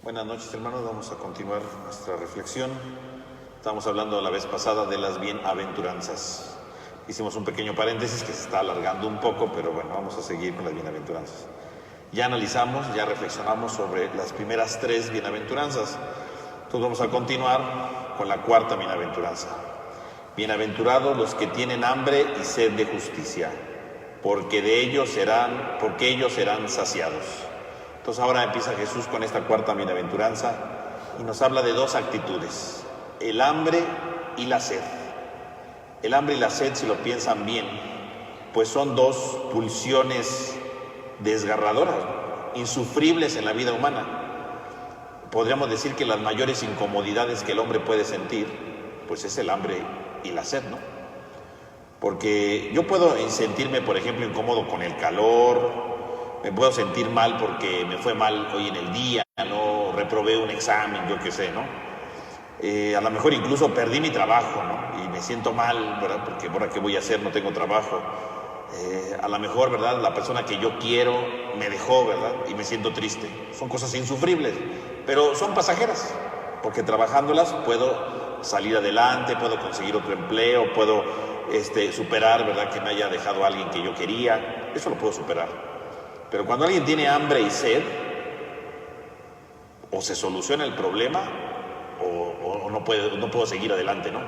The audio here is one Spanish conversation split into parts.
Buenas noches, hermanos. Vamos a continuar nuestra reflexión. Estamos hablando la vez pasada de las bienaventuranzas. Hicimos un pequeño paréntesis que se está alargando un poco, pero bueno, vamos a seguir con las bienaventuranzas. Ya analizamos, ya reflexionamos sobre las primeras tres bienaventuranzas. Entonces vamos a continuar con la cuarta bienaventuranza. Bienaventurados los que tienen hambre y sed de justicia, porque ellos serán saciados. Entonces ahora empieza Jesús con esta cuarta bienaventuranza y nos habla de dos actitudes: el hambre y la sed. El hambre y la sed, si lo piensan bien, pues son dos pulsiones desgarradoras, insufribles en la vida humana. Podríamos decir que las mayores incomodidades que el hombre puede sentir, pues es el hambre y la sed, ¿no? Porque yo puedo sentirme, por ejemplo, incómodo con el calor, me puedo sentir mal porque me fue mal hoy en el día, no reprobé un examen, yo qué sé, ¿no? A lo mejor incluso perdí mi trabajo, ¿no? Y me siento mal, ¿verdad? Porque ahora qué voy a hacer, no tengo trabajo. A lo mejor, ¿verdad? La persona que yo quiero me dejó, ¿verdad? Y me siento triste. Son cosas insufribles, pero son pasajeras, porque trabajándolas puedo salir adelante, puedo conseguir otro empleo, puedo superar, ¿verdad? Que me haya dejado alguien que yo quería, eso lo puedo superar. Pero cuando alguien tiene hambre y sed, o se soluciona el problema, o no puedo seguir adelante, ¿no?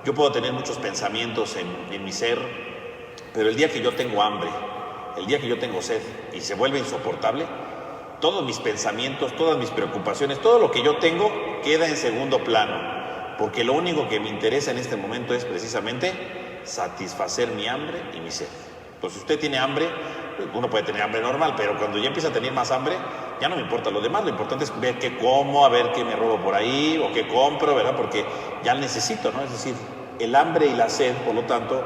Yo puedo tener muchos pensamientos en mi ser, pero el día que yo tengo hambre, el día que yo tengo sed y se vuelve insoportable, todos mis pensamientos, todas mis preocupaciones, todo lo que yo tengo queda en segundo plano, porque lo único que me interesa en este momento es precisamente satisfacer mi hambre y mi sed. Entonces, si usted tiene hambre, uno puede tener hambre normal, pero cuando ya empieza a tener más hambre, ya no me importa lo demás. Lo importante es ver qué como, a ver qué me robo por ahí o qué compro, ¿verdad? Porque ya necesito, ¿no? Es decir, el hambre y la sed, por lo tanto,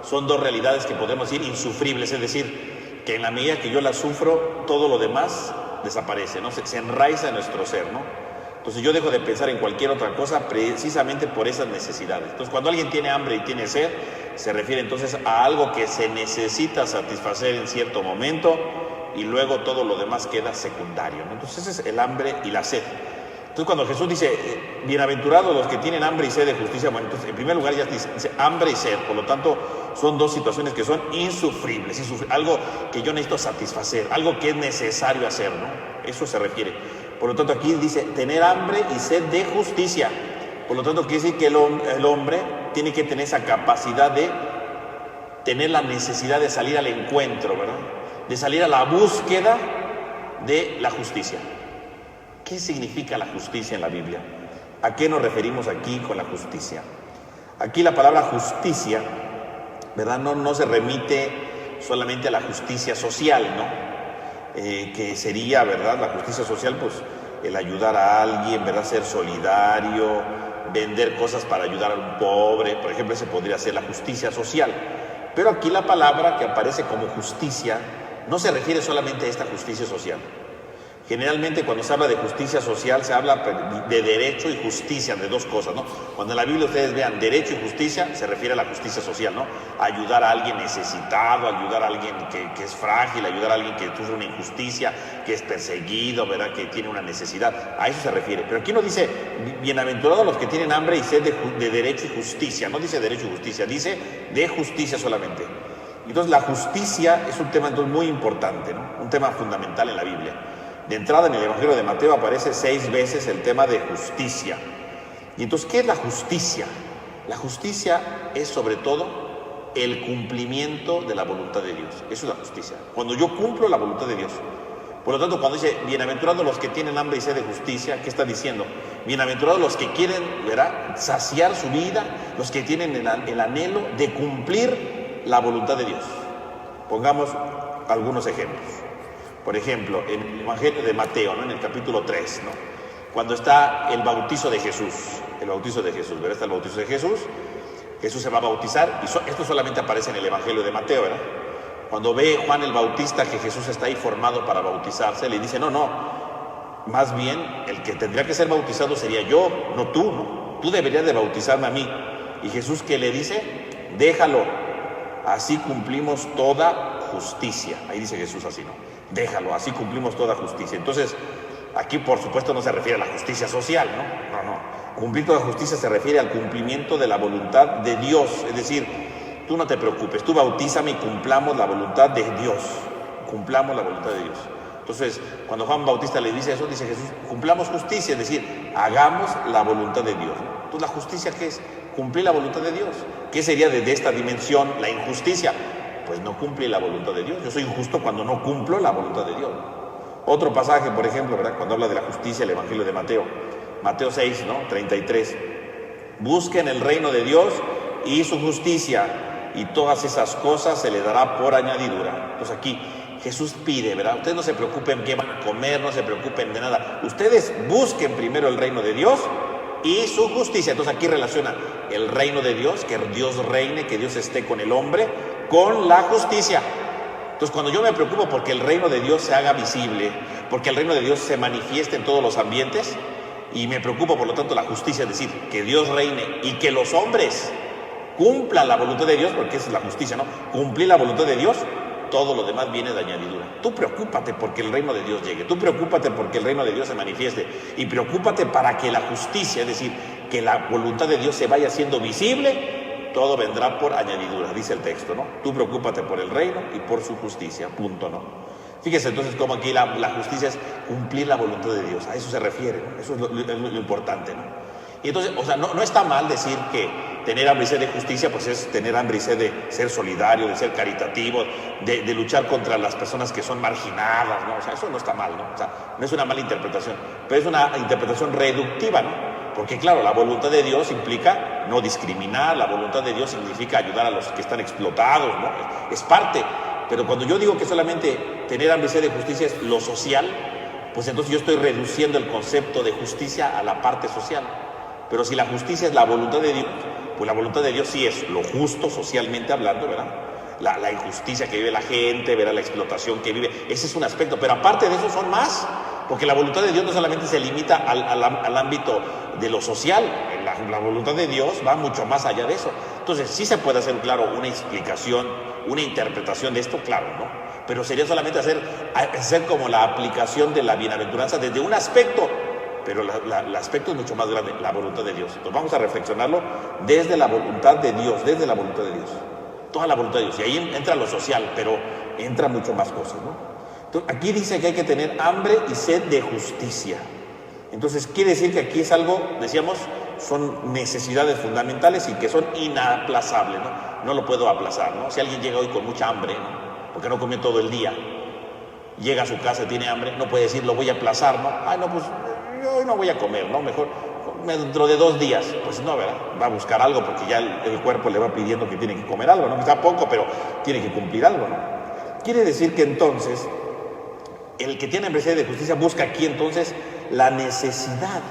son dos realidades que podemos decir insufribles. Es decir, que en la medida que yo las sufro, todo lo demás desaparece, ¿no? Se enraiza en nuestro ser, ¿no? Entonces yo dejo de pensar en cualquier otra cosa precisamente por esas necesidades. Entonces cuando alguien tiene hambre y tiene sed, se refiere entonces a algo que se necesita satisfacer en cierto momento y luego todo lo demás queda secundario, ¿no? Entonces ese es el hambre y la sed. Entonces cuando Jesús dice, bienaventurados los que tienen hambre y sed de justicia, bueno, entonces en primer lugar ya dice hambre y sed, por lo tanto son dos situaciones que son insufribles, algo que yo necesito satisfacer, algo que es necesario hacer, ¿no? Eso se refiere. Por lo tanto aquí dice tener hambre y sed de justicia. Por lo tanto quiere decir que el hombre tiene que tener esa capacidad de tener la necesidad de salir al encuentro, ¿verdad? De salir a la búsqueda de la justicia. ¿Qué significa la justicia en la Biblia? ¿A qué nos referimos aquí con la justicia? Aquí la palabra justicia, ¿verdad? No se remite solamente a la justicia social, ¿no? Que sería, ¿verdad? La justicia social, pues el ayudar a alguien, ¿verdad? Ser solidario, vender cosas para ayudar a un pobre, por ejemplo, ese podría ser la justicia social. Pero aquí la palabra que aparece como justicia no se refiere solamente a esta justicia social. Generalmente cuando se habla de justicia social se habla de derecho y justicia, de dos cosas, ¿no? Cuando en la Biblia ustedes vean derecho y justicia, se refiere a la justicia social, ¿no? Ayudar a alguien necesitado, ayudar a alguien que es frágil, ayudar a alguien que sufre una injusticia, que es perseguido, ¿verdad? Que tiene una necesidad, a eso se refiere. Pero aquí no dice, bienaventurados los que tienen hambre y sed de derecho y justicia, no dice derecho y justicia, dice de justicia solamente. Entonces la justicia es un tema entonces muy importante, ¿no? Un tema fundamental en la Biblia. De entrada en el Evangelio de Mateo aparece 6 veces el tema de justicia. Y entonces, ¿qué es la justicia? La justicia es sobre todo el cumplimiento de la voluntad de Dios. Eso es la justicia. Cuando yo cumplo la voluntad de Dios. Por lo tanto, cuando dice, bienaventurados los que tienen hambre y sed de justicia, ¿qué está diciendo? Bienaventurados los que quieren, ¿verdad?, saciar su vida, los que tienen el anhelo de cumplir la voluntad de Dios. Pongamos algunos ejemplos. Por ejemplo, en el Evangelio de Mateo, ¿no? En el capítulo 3, ¿no? Cuando está el bautizo de Jesús, ¿verdad? Está el bautizo de Jesús se va a bautizar, y esto solamente aparece en el Evangelio de Mateo, ¿verdad? Cuando ve Juan el Bautista que Jesús está ahí formado para bautizarse, le dice, no, más bien el que tendría que ser bautizado sería yo, no tú, ¿no? Tú deberías de bautizarme a mí. Y Jesús, ¿qué le dice? Déjalo, así cumplimos toda justicia. Ahí dice Jesús así, ¿no? Déjalo, así cumplimos toda justicia. Entonces, aquí por supuesto no se refiere a la justicia social, ¿no? No. Cumplir toda justicia se refiere al cumplimiento de la voluntad de Dios. Es decir, tú no te preocupes, tú bautízame y cumplamos la voluntad de Dios. Cumplamos la voluntad de Dios. Entonces, cuando Juan Bautista le dice eso, dice Jesús, cumplamos justicia, es decir, hagamos la voluntad de Dios. Entonces, ¿la justicia qué es? Cumplir la voluntad de Dios. ¿Qué sería desde esta dimensión la injusticia? Pues no cumplir la voluntad de Dios. Yo soy injusto cuando no cumplo la voluntad de Dios. Otro pasaje, por ejemplo, ¿verdad? Cuando habla de la justicia, el Evangelio de Mateo. Mateo 6, ¿no? 33. Busquen el reino de Dios y su justicia, y todas esas cosas se les dará por añadidura. Entonces aquí Jesús pide, ¿verdad? Ustedes no se preocupen qué van a comer, no se preocupen de nada. Ustedes busquen primero el reino de Dios y su justicia. Entonces aquí relaciona el reino de Dios, que Dios reine, que Dios esté con el hombre, con la justicia. Entonces cuando yo me preocupo porque el reino de Dios se haga visible, porque el reino de Dios se manifieste en todos los ambientes, y me preocupa por lo tanto la justicia, es decir, que Dios reine y que los hombres cumplan la voluntad de Dios, porque esa es la justicia, ¿no? Cumplir la voluntad de Dios, todo lo demás viene de añadidura. Tú preocúpate porque el reino de Dios llegue, tú preocúpate porque el reino de Dios se manifieste, y preocúpate para que la justicia, es decir, que la voluntad de Dios se vaya haciendo visible, todo vendrá por añadidura, dice el texto, ¿no? Tú preocúpate por el reino y por su justicia, punto, ¿no? Fíjese entonces cómo aquí la justicia es cumplir la voluntad de Dios, a eso se refiere, ¿no? Eso es lo importante, ¿no? Y entonces, o sea, no está mal decir que tener hambre y sed de justicia, pues es tener hambre y sed de ser solidario, de ser caritativo, de luchar contra las personas que son marginadas, ¿no? O sea, eso no está mal, ¿no? O sea, no es una mala interpretación, pero es una interpretación reductiva, ¿no? Porque claro, la voluntad de Dios implica no discriminar, la voluntad de Dios significa ayudar a los que están explotados, ¿no? Es parte. Pero cuando yo digo que solamente tener hambre y sed de justicia es lo social, pues entonces yo estoy reduciendo el concepto de justicia a la parte social. Pero si la justicia es la voluntad de Dios, pues la voluntad de Dios sí es lo justo socialmente hablando, ¿verdad? La injusticia que vive la gente, ¿verdad? La explotación que vive, ese es un aspecto. Pero aparte de eso son más, porque la voluntad de Dios no solamente se limita al ámbito de lo social, la voluntad de Dios va mucho más allá de eso. Entonces sí se puede hacer, claro, una explicación, una interpretación de esto, claro, ¿no? Pero sería solamente hacer como la aplicación de la bienaventuranza desde un aspecto, pero el aspecto es mucho más grande, la voluntad de Dios. Entonces vamos a reflexionarlo desde la voluntad de Dios, desde la voluntad de Dios. Toda la voluntad de Dios. Y ahí entra lo social, pero entra mucho más cosas, ¿no? Entonces, aquí dice que hay que tener hambre y sed de justicia. Entonces quiere decir que aquí es algo, decíamos, son necesidades fundamentales y que son inaplazables, ¿no? No lo puedo aplazar, ¿no? Si alguien llega hoy con mucha hambre, ¿no? Porque no comió todo el día, llega a su casa y tiene hambre, no puede decir, lo voy a aplazar, ¿no? Ay, no, pues yo hoy no voy a comer, ¿no? Mejor dentro de 2 días. Pues no, ¿verdad? Va a buscar algo porque ya el cuerpo le va pidiendo que tiene que comer algo, ¿no? Quizá poco, pero tiene que cumplir algo, ¿no? Quiere decir que entonces, el que tiene hambre de justicia busca aquí entonces la necesidad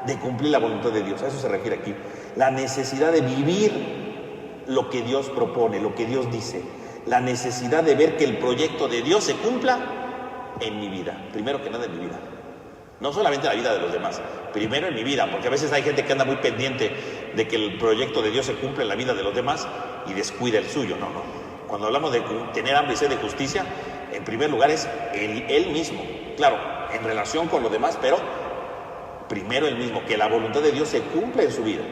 de cumplir la voluntad de Dios. A eso se refiere aquí. La necesidad de vivir lo que Dios propone, lo que Dios dice. La necesidad de ver que el proyecto de Dios se cumpla en mi vida. Primero que nada en mi vida. No solamente en la vida de los demás, primero en mi vida, porque a veces hay gente que anda muy pendiente de que el proyecto de Dios se cumpla en la vida de los demás y descuida el suyo. No. Cuando hablamos de tener hambre y sed de justicia, en primer lugar es él mismo. Claro, en relación con los demás, pero primero él mismo, que la voluntad de Dios se cumpla en su vida.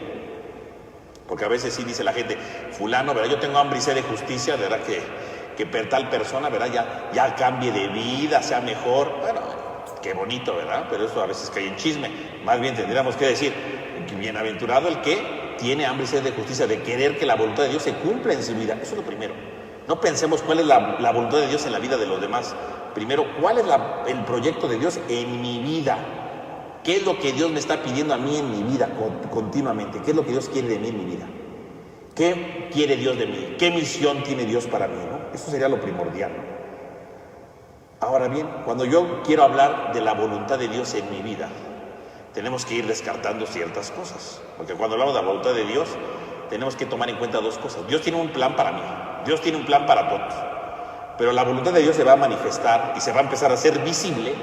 Porque a veces sí dice la gente, fulano, ¿verdad? Yo tengo hambre y sed de justicia, ¿verdad? Que tal persona, ¿verdad? Ya cambie de vida, sea mejor. Bueno, qué bonito, ¿verdad? Pero eso a veces cae en chisme. Más bien tendríamos que decir, que bienaventurado el que tiene hambre y sed de justicia, de querer que la voluntad de Dios se cumpla en su vida. Eso es lo primero. No pensemos cuál es la voluntad de Dios en la vida de los demás. Primero, ¿cuál es el proyecto de Dios en mi vida? ¿Qué es lo que Dios me está pidiendo a mí en mi vida continuamente? ¿Qué es lo que Dios quiere de mí en mi vida? ¿Qué quiere Dios de mí? ¿Qué misión tiene Dios para mí, ¿no? Eso sería lo primordial, ¿no? Ahora bien, cuando yo quiero hablar de la voluntad de Dios en mi vida, tenemos que ir descartando ciertas cosas. Porque cuando hablamos de la voluntad de Dios, tenemos que tomar en cuenta 2 cosas. Dios tiene un plan para mí. Dios tiene un plan para todos. Pero la voluntad de Dios se va a manifestar y se va a empezar a hacer visible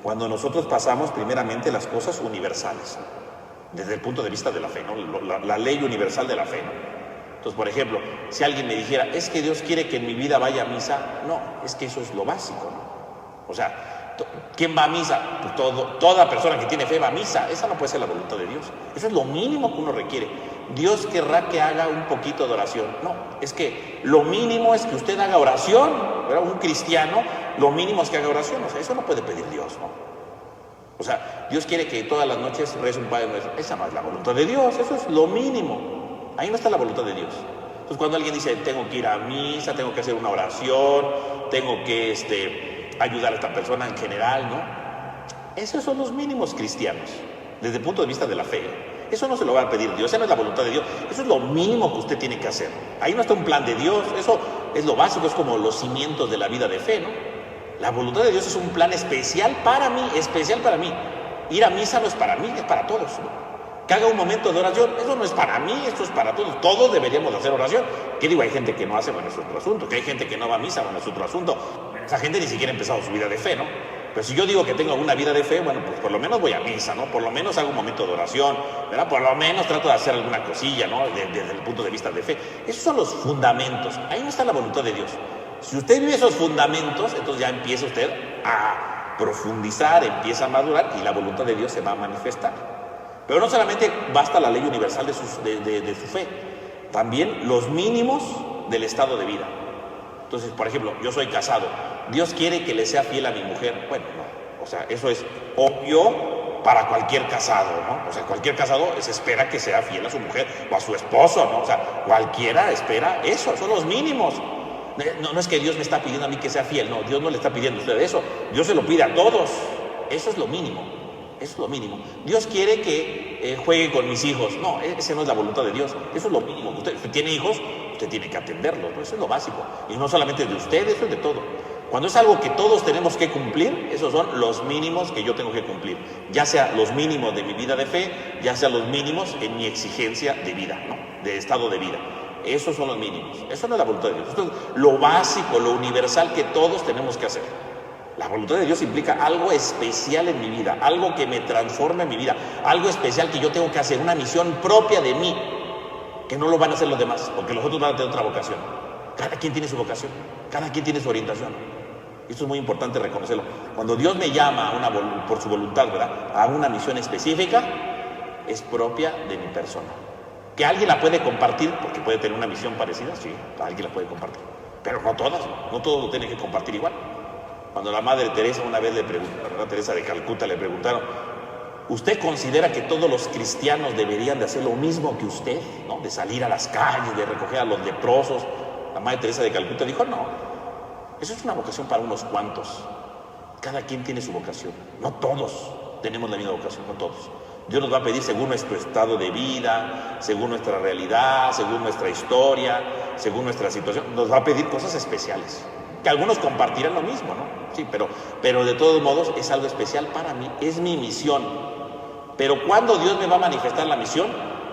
cuando nosotros pasamos primeramente las cosas universales, desde el punto de vista de la fe, ¿no? La ley universal de la fe, ¿no? Entonces, por ejemplo, si alguien me dijera, es que Dios quiere que en mi vida vaya a misa, no, es que eso es lo básico, ¿no? O sea, ¿Quién va a misa? Pues toda persona que tiene fe va a misa. Esa no puede ser la voluntad de Dios. Eso es lo mínimo que uno requiere. Dios querrá que haga un poquito de oración. No, es que lo mínimo es que usted haga oración, ¿verdad? Un cristiano, lo mínimo es que haga oración. O sea, eso no puede pedir Dios, ¿no? O sea, Dios quiere que todas las noches rece un Padre Nuestro. Esa no es la voluntad de Dios, eso es lo mínimo. Ahí no está la voluntad de Dios. Entonces, cuando alguien dice, tengo que ir a misa, tengo que hacer una oración, tengo que ayudar a esta persona en general, ¿no? Esos son los mínimos cristianos, desde el punto de vista de la fe. Eso no se lo va a pedir Dios, esa no es la voluntad de Dios. Eso es lo mínimo que usted tiene que hacer. Ahí no está un plan de Dios, eso es lo básico, es como los cimientos de la vida de fe, ¿no? La voluntad de Dios es un plan especial para mí, especial para mí. Ir a misa no es para mí, es para todos, ¿no? Que haga un momento de oración, eso no es para mí, esto es para todos. Todos deberíamos hacer oración. ¿Qué digo? Hay gente que no hace, bueno, es otro asunto. Que hay gente que no va a misa, bueno, es otro asunto. Esa gente ni siquiera ha empezado su vida de fe, ¿no? Pero si yo digo que tengo una vida de fe, bueno, pues por lo menos voy a misa, ¿no? Por lo menos hago un momento de oración, ¿verdad? Por lo menos trato de hacer alguna cosilla, ¿no? Desde el punto de vista de fe. Esos son los fundamentos. Ahí no está la voluntad de Dios. Si usted vive esos fundamentos, entonces ya empieza usted a profundizar, empieza a madurar y la voluntad de Dios se va a manifestar. Pero no solamente basta la ley universal de su fe, también los mínimos del estado de vida. Entonces, por ejemplo, yo soy casado, Dios quiere que le sea fiel a mi mujer. Bueno, no, o sea, eso es obvio para cualquier casado, ¿no? O sea, cualquier casado se espera que sea fiel a su mujer o a su esposo, ¿no? O sea, cualquiera espera eso, son los mínimos. No es que Dios me está pidiendo a mí que sea fiel, no, Dios no le está pidiendo a usted eso, Dios se lo pide a todos, eso es lo mínimo. Eso es lo mínimo. Dios quiere que juegue con mis hijos. No, esa no es la voluntad de Dios. Eso es lo mínimo. Usted tiene hijos, usted tiene que atenderlos, ¿no? Eso es lo básico. Y no solamente de usted, eso es de todo. Cuando es algo que todos tenemos que cumplir, esos son los mínimos que yo tengo que cumplir. Ya sea los mínimos de mi vida de fe, ya sea los mínimos en mi exigencia de vida, ¿no? De estado de vida. Esos son los mínimos. Eso no es la voluntad de Dios. Esto es lo básico, lo universal que todos tenemos que hacer. La voluntad de Dios implica algo especial en mi vida, algo que me transforme en mi vida, algo especial que yo tengo que hacer, una misión propia de mí, que no lo van a hacer los demás, porque los otros van a tener otra vocación. Cada quien tiene su vocación, cada quien tiene su orientación. Esto es muy importante reconocerlo. Cuando Dios me llama por su voluntad, ¿verdad?, a una misión específica, es propia de mi persona. Que alguien la puede compartir, porque puede tener una misión parecida, sí, alguien la puede compartir. Pero no todas, no todos lo tienen que compartir igual. Cuando la Madre Teresa una vez le preguntó, la Madre Teresa de Calcuta le preguntaron, ¿usted considera que todos los cristianos deberían de hacer lo mismo que usted, ¿no? De salir a las calles, de recoger a los leprosos? La Madre Teresa de Calcuta dijo, no, eso es una vocación para unos cuantos. Cada quien tiene su vocación. No todos tenemos la misma vocación, no todos. Dios nos va a pedir según nuestro estado de vida, según nuestra realidad, según nuestra historia, según nuestra situación. Nos va a pedir cosas especiales. Que algunos compartirán lo mismo, ¿no? Sí, pero de todos modos es algo especial para mí, es mi misión. Pero ¿cuándo Dios me va a manifestar la misión?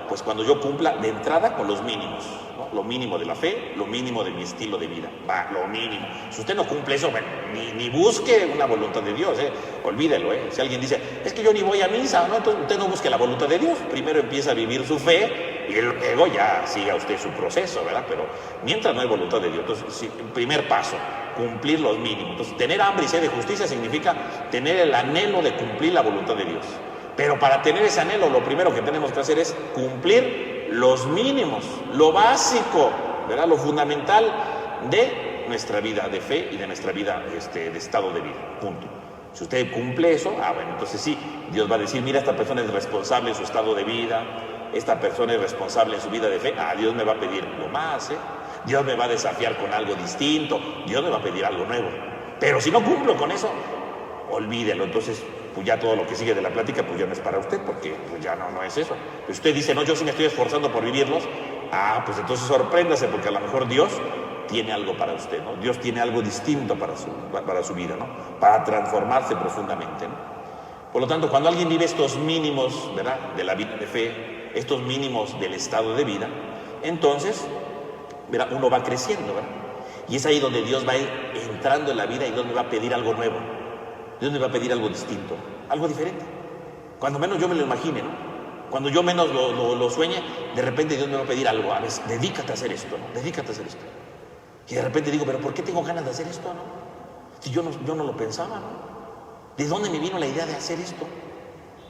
Pues cuando yo cumpla de entrada con los mínimos, ¿no? Lo mínimo de la fe, lo mínimo de mi estilo de vida, va, lo mínimo. Si usted no cumple eso, bueno, ni busque una voluntad de Dios, olvídelo, Si alguien dice, es que yo ni voy a misa, ¿no? Entonces usted no busque la voluntad de Dios, primero empieza a vivir su fe y luego ya siga usted su proceso, ¿verdad? Pero mientras no hay voluntad de Dios, entonces, sí, primer paso, cumplir los mínimos. Entonces, tener hambre y sed de justicia significa tener el anhelo de cumplir la voluntad de Dios. Pero para tener ese anhelo, lo primero que tenemos que hacer es cumplir los mínimos, lo básico, ¿verdad? Lo fundamental de nuestra vida de fe y de nuestra vida de estado de vida, punto. Si usted cumple eso, bueno, entonces sí, Dios va a decir, mira, esta persona es responsable en su estado de vida, esta persona es responsable en su vida de fe, Dios me va a pedir lo más, Dios me va a desafiar con algo distinto, Dios me va a pedir algo nuevo. Pero si no cumplo con eso, olvídelo. Entonces, pues ya todo lo que sigue de la plática, pues ya no es para usted, porque pues ya no es eso. Pues usted dice, no, yo sí me estoy esforzando por vivirlos, pues entonces sorpréndase, porque a lo mejor Dios tiene algo para usted, ¿no? Dios tiene algo distinto para su vida, ¿no? Para transformarse profundamente, ¿no? Por lo tanto, cuando alguien vive estos mínimos, ¿verdad?, de la vida de fe, estos mínimos del estado de vida, entonces, ¿verdad?, uno va creciendo, ¿verdad? Y es ahí donde Dios va a ir entrando en la vida y Dios me va a pedir algo nuevo. Dios me va a pedir algo distinto, algo diferente. Cuando menos yo me lo imagine, ¿no? Cuando yo menos lo sueñe, de repente Dios me va a pedir algo. A ver, dedícate a hacer esto, ¿no? Dedícate a hacer esto. Y de repente digo, pero ¿por qué tengo ganas de hacer esto, no? Si yo no lo pensaba, ¿no? ¿De dónde me vino la idea de hacer esto?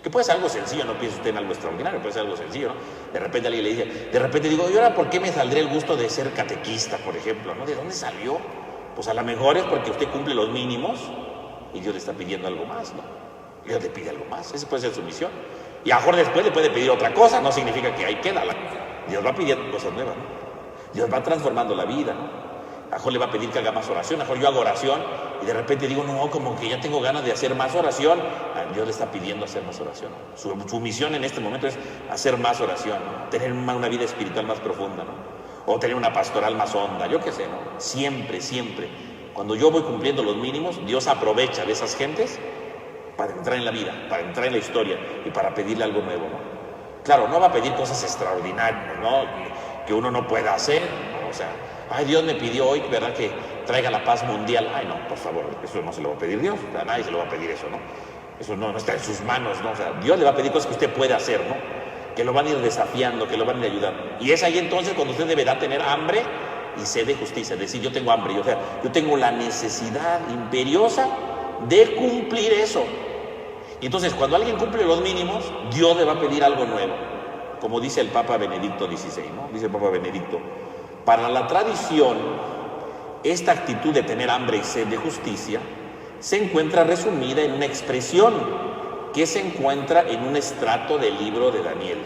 Que puede ser algo sencillo, no piense usted en algo extraordinario, puede ser algo sencillo, ¿no? De repente alguien le dice, de repente digo, ¿y ahora por qué me saldría el gusto de ser catequista, por ejemplo? ¿No? ¿De dónde salió? Pues a lo mejor es porque usted cumple los mínimos y Dios le está pidiendo algo más, ¿no? Dios le pide algo más, esa puede ser su misión. Y a lo mejor después le puede pedir otra cosa, no significa que ahí queda la cosa. Dios va pidiendo cosas nuevas, ¿no? Dios va transformando la vida, ¿no? A lo mejor le va a pedir que haga más oración, a lo mejor yo hago oración y de repente digo, no, como que ya tengo ganas de hacer más oración. Dios le está pidiendo hacer más oración. Su misión en este momento es hacer más oración, ¿no? Tener una vida espiritual más profunda, ¿no? O tener una pastoral más honda, yo qué sé, ¿no? Siempre, siempre. Cuando yo voy cumpliendo los mínimos, Dios aprovecha de esas gentes para entrar en la vida, para entrar en la historia y para pedirle algo nuevo, ¿no? Claro, no va a pedir cosas extraordinarias, ¿no? Que uno no pueda hacer, ¿no? O sea, ay, Dios me pidió hoy, ¿verdad?, que traiga la paz mundial. Ay, no, por favor, eso no se lo va a pedir Dios. A nadie se lo va a pedir eso, ¿no? Eso no está en sus manos, ¿no? O sea, Dios le va a pedir cosas que usted puede hacer, ¿no? Que lo van a ir desafiando, que lo van a ir ayudando. Y es ahí entonces cuando usted deberá tener hambre y sed de justicia. Es decir, yo tengo hambre, yo tengo la necesidad imperiosa de cumplir eso. Y entonces, cuando alguien cumple los mínimos, Dios le va a pedir algo nuevo. Como dice el Papa Benedicto XVI, ¿no? Dice el Papa Benedicto, para la tradición, esta actitud de tener hambre y sed de justicia se encuentra resumida en una expresión que se encuentra en un estrato del libro de Daniel.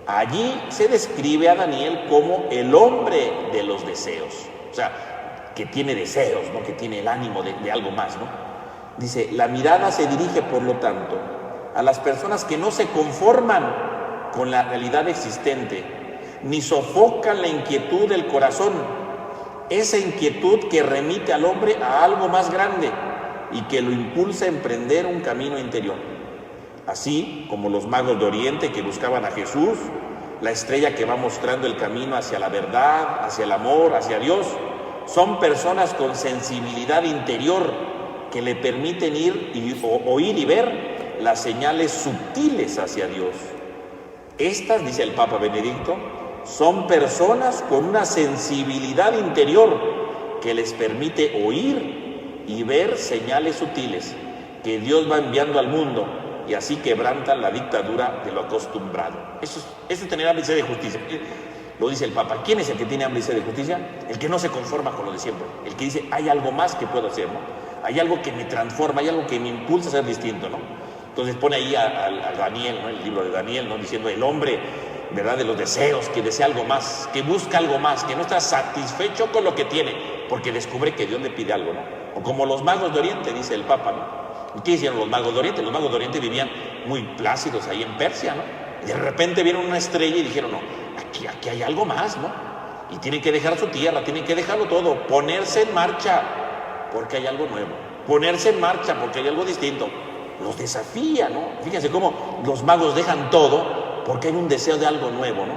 Allí se describe a Daniel como el hombre de los deseos, o sea, que tiene deseos, ¿no? Que tiene el ánimo de algo más, ¿no? Dice, la mirada se dirige, por lo tanto, a las personas que no se conforman con la realidad existente, ni sofocan la inquietud del corazón, esa inquietud que remite al hombre a algo más grande y que lo impulsa a emprender un camino interior. Así como los magos de Oriente que buscaban a Jesús, la estrella que va mostrando el camino hacia la verdad, hacia el amor, hacia Dios, son personas con sensibilidad interior que le permiten oír y ver las señales sutiles hacia Dios. Estas, dice el Papa Benedicto, son personas con una sensibilidad interior que les permite oír y ver señales sutiles que Dios va enviando al mundo y así quebrantan la dictadura de lo acostumbrado. Eso es tener hambre y sed de justicia. Lo dice el Papa. ¿Quién es el que tiene hambre y sed de justicia? El que no se conforma con lo de siempre. El que dice, hay algo más que puedo hacer, ¿no? Hay algo que me transforma, hay algo que me impulsa a ser distinto, ¿no? Entonces pone ahí a Daniel, ¿no? El libro de Daniel, ¿no? Diciendo, el hombre, ¿verdad?, de los deseos, que desea algo más, que busca algo más, que no está satisfecho con lo que tiene, porque descubre que Dios le pide algo, ¿no? O como los magos de Oriente, dice el Papa, ¿no? ¿Qué hicieron los magos de Oriente? Los magos de Oriente vivían muy plácidos ahí en Persia, ¿no? Y de repente vieron una estrella y dijeron, no, aquí hay algo más, ¿no? Y tienen que dejar su tierra, tienen que dejarlo todo, ponerse en marcha, porque hay algo nuevo. Ponerse en marcha, porque hay algo distinto. Los desafía, ¿no? Fíjense cómo los magos dejan todo, porque hay un deseo de algo nuevo, ¿no?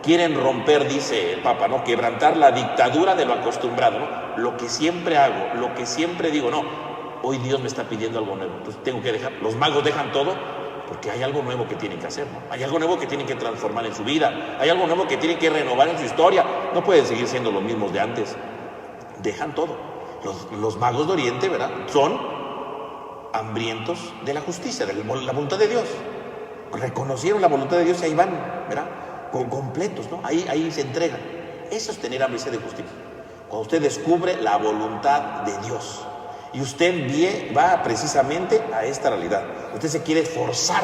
Quieren romper, dice el Papa, ¿no? Quebrantar la dictadura de lo acostumbrado, ¿no? Lo que siempre hago, lo que siempre digo, no, hoy Dios me está pidiendo algo nuevo, entonces tengo que dejar. Los magos dejan todo porque hay algo nuevo que tienen que hacer, ¿no? Hay algo nuevo que tienen que transformar en su vida, hay algo nuevo que tienen que renovar en su historia. No pueden seguir siendo los mismos de antes. Dejan todo. Los magos de Oriente, ¿verdad?, son hambrientos de la justicia, de la voluntad de Dios. Reconocieron la voluntad de Dios y ahí van, ¿verdad?, completos, ¿no? Ahí se entregan. Eso es tener hambre y sed de justicia. Cuando usted descubre la voluntad de Dios y usted va precisamente a esta realidad. Usted se quiere forzar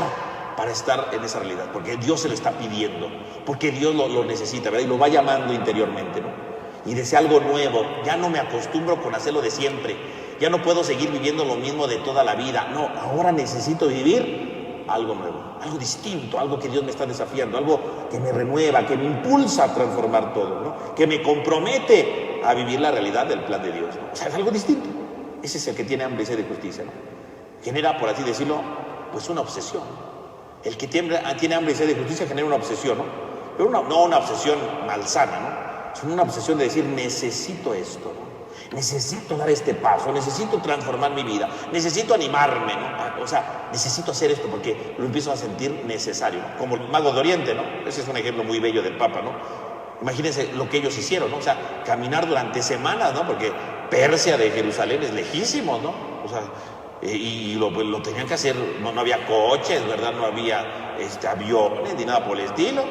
para estar en esa realidad, porque Dios se lo está pidiendo, porque Dios lo necesita, ¿verdad? Y lo va llamando interiormente, ¿no? Y desea algo nuevo. Ya no me acostumbro con hacerlo de siempre. Ya no puedo seguir viviendo lo mismo de toda la vida. No, ahora necesito vivir algo nuevo, algo distinto, algo que Dios me está desafiando, algo que me renueva, que me impulsa a transformar todo, ¿no? Que me compromete a vivir la realidad del plan de Dios, ¿no? O sea, es algo distinto. Ese es el que tiene hambre y sed de justicia, ¿no? Genera, por así decirlo, pues una obsesión. El que tiene hambre y sed de justicia genera una obsesión, ¿no? Pero no una obsesión malsana, ¿no? Sino una obsesión de decir, necesito esto, ¿no? Necesito dar este paso, necesito transformar mi vida, necesito animarme, ¿no? O sea, necesito hacer esto porque lo empiezo a sentir necesario, ¿no? Como el mago de Oriente, ¿no? Ese es un ejemplo muy bello del Papa, ¿no? Imagínense lo que ellos hicieron, ¿no? O sea, caminar durante semanas, ¿no? Porque Persia de Jerusalén es lejísimo, ¿no? O sea, Y lo tenían que hacer, no había coches, ¿verdad? No había aviones ni nada por el estilo.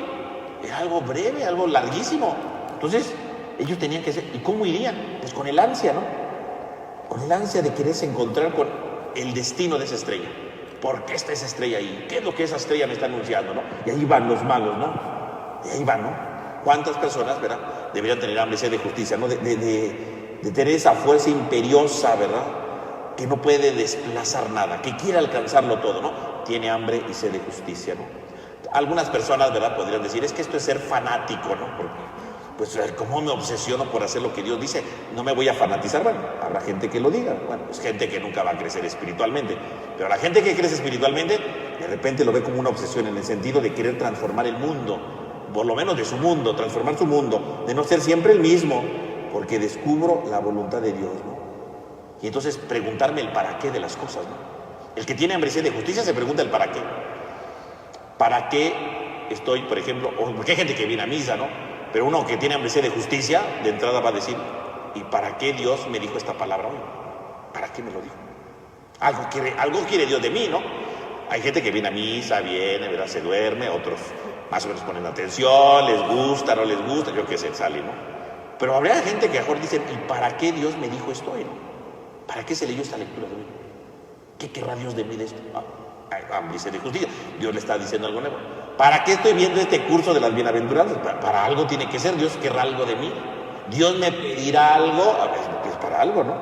Era algo breve, algo larguísimo. Entonces, ellos tenían que hacer. ¿Y cómo irían? Pues con el ansia, ¿no? Con el ansia de quererse encontrar con el destino de esa estrella. ¿Por qué está esa estrella ahí? ¿Qué es lo que esa estrella me está anunciando, no? Y ahí van los magos, ¿no? Y ahí van, ¿no? ¿Cuántas personas, verdad, deberían tener hambre y sed de justicia, ¿no? De tener esa fuerza imperiosa, ¿verdad? Que no puede desplazar nada, que quiere alcanzarlo todo, ¿no? Tiene hambre y sed de justicia, ¿no? Algunas personas, ¿verdad?, podrían decir, es que esto es ser fanático, ¿no? Porque, pues, ¿cómo me obsesiono por hacer lo que Dios dice? No me voy a fanatizar. Bueno, habrá gente que lo diga. Bueno, es gente que nunca va a crecer espiritualmente. Pero la gente que crece espiritualmente, de repente lo ve como una obsesión en el sentido de querer transformar el mundo, por lo menos de su mundo, transformar su mundo, de no ser siempre el mismo, porque descubro la voluntad de Dios, ¿no? Y entonces preguntarme el para qué de las cosas, ¿no? El que tiene hambre y sed de justicia se pregunta el para qué. ¿Para qué estoy, por ejemplo, porque hay gente que viene a misa, ¿no? Pero uno que tiene hambre y sed de justicia, de entrada va a decir, ¿y para qué Dios me dijo esta palabra hoy? ¿Para qué me lo dijo? Algo quiere Dios de mí, ¿no? Hay gente que viene a misa, viene, ¿verdad? Se duerme, otros más o menos ponen atención, les gusta, no les gusta, yo qué sé, sale, ¿no? Pero habría gente que mejor dicen, ¿y para qué Dios me dijo esto hoy, no? ¿Para qué se leyó esta lectura de hoy? ¿Qué querrá Dios de mí de esto? Hambre y sed de justicia. Dios le está diciendo algo nuevo. ¿Para qué estoy viendo este curso de las bienaventuranzas? Para algo tiene que ser. Dios querrá algo de mí. Dios me pedirá algo. A ver, es para algo, ¿no?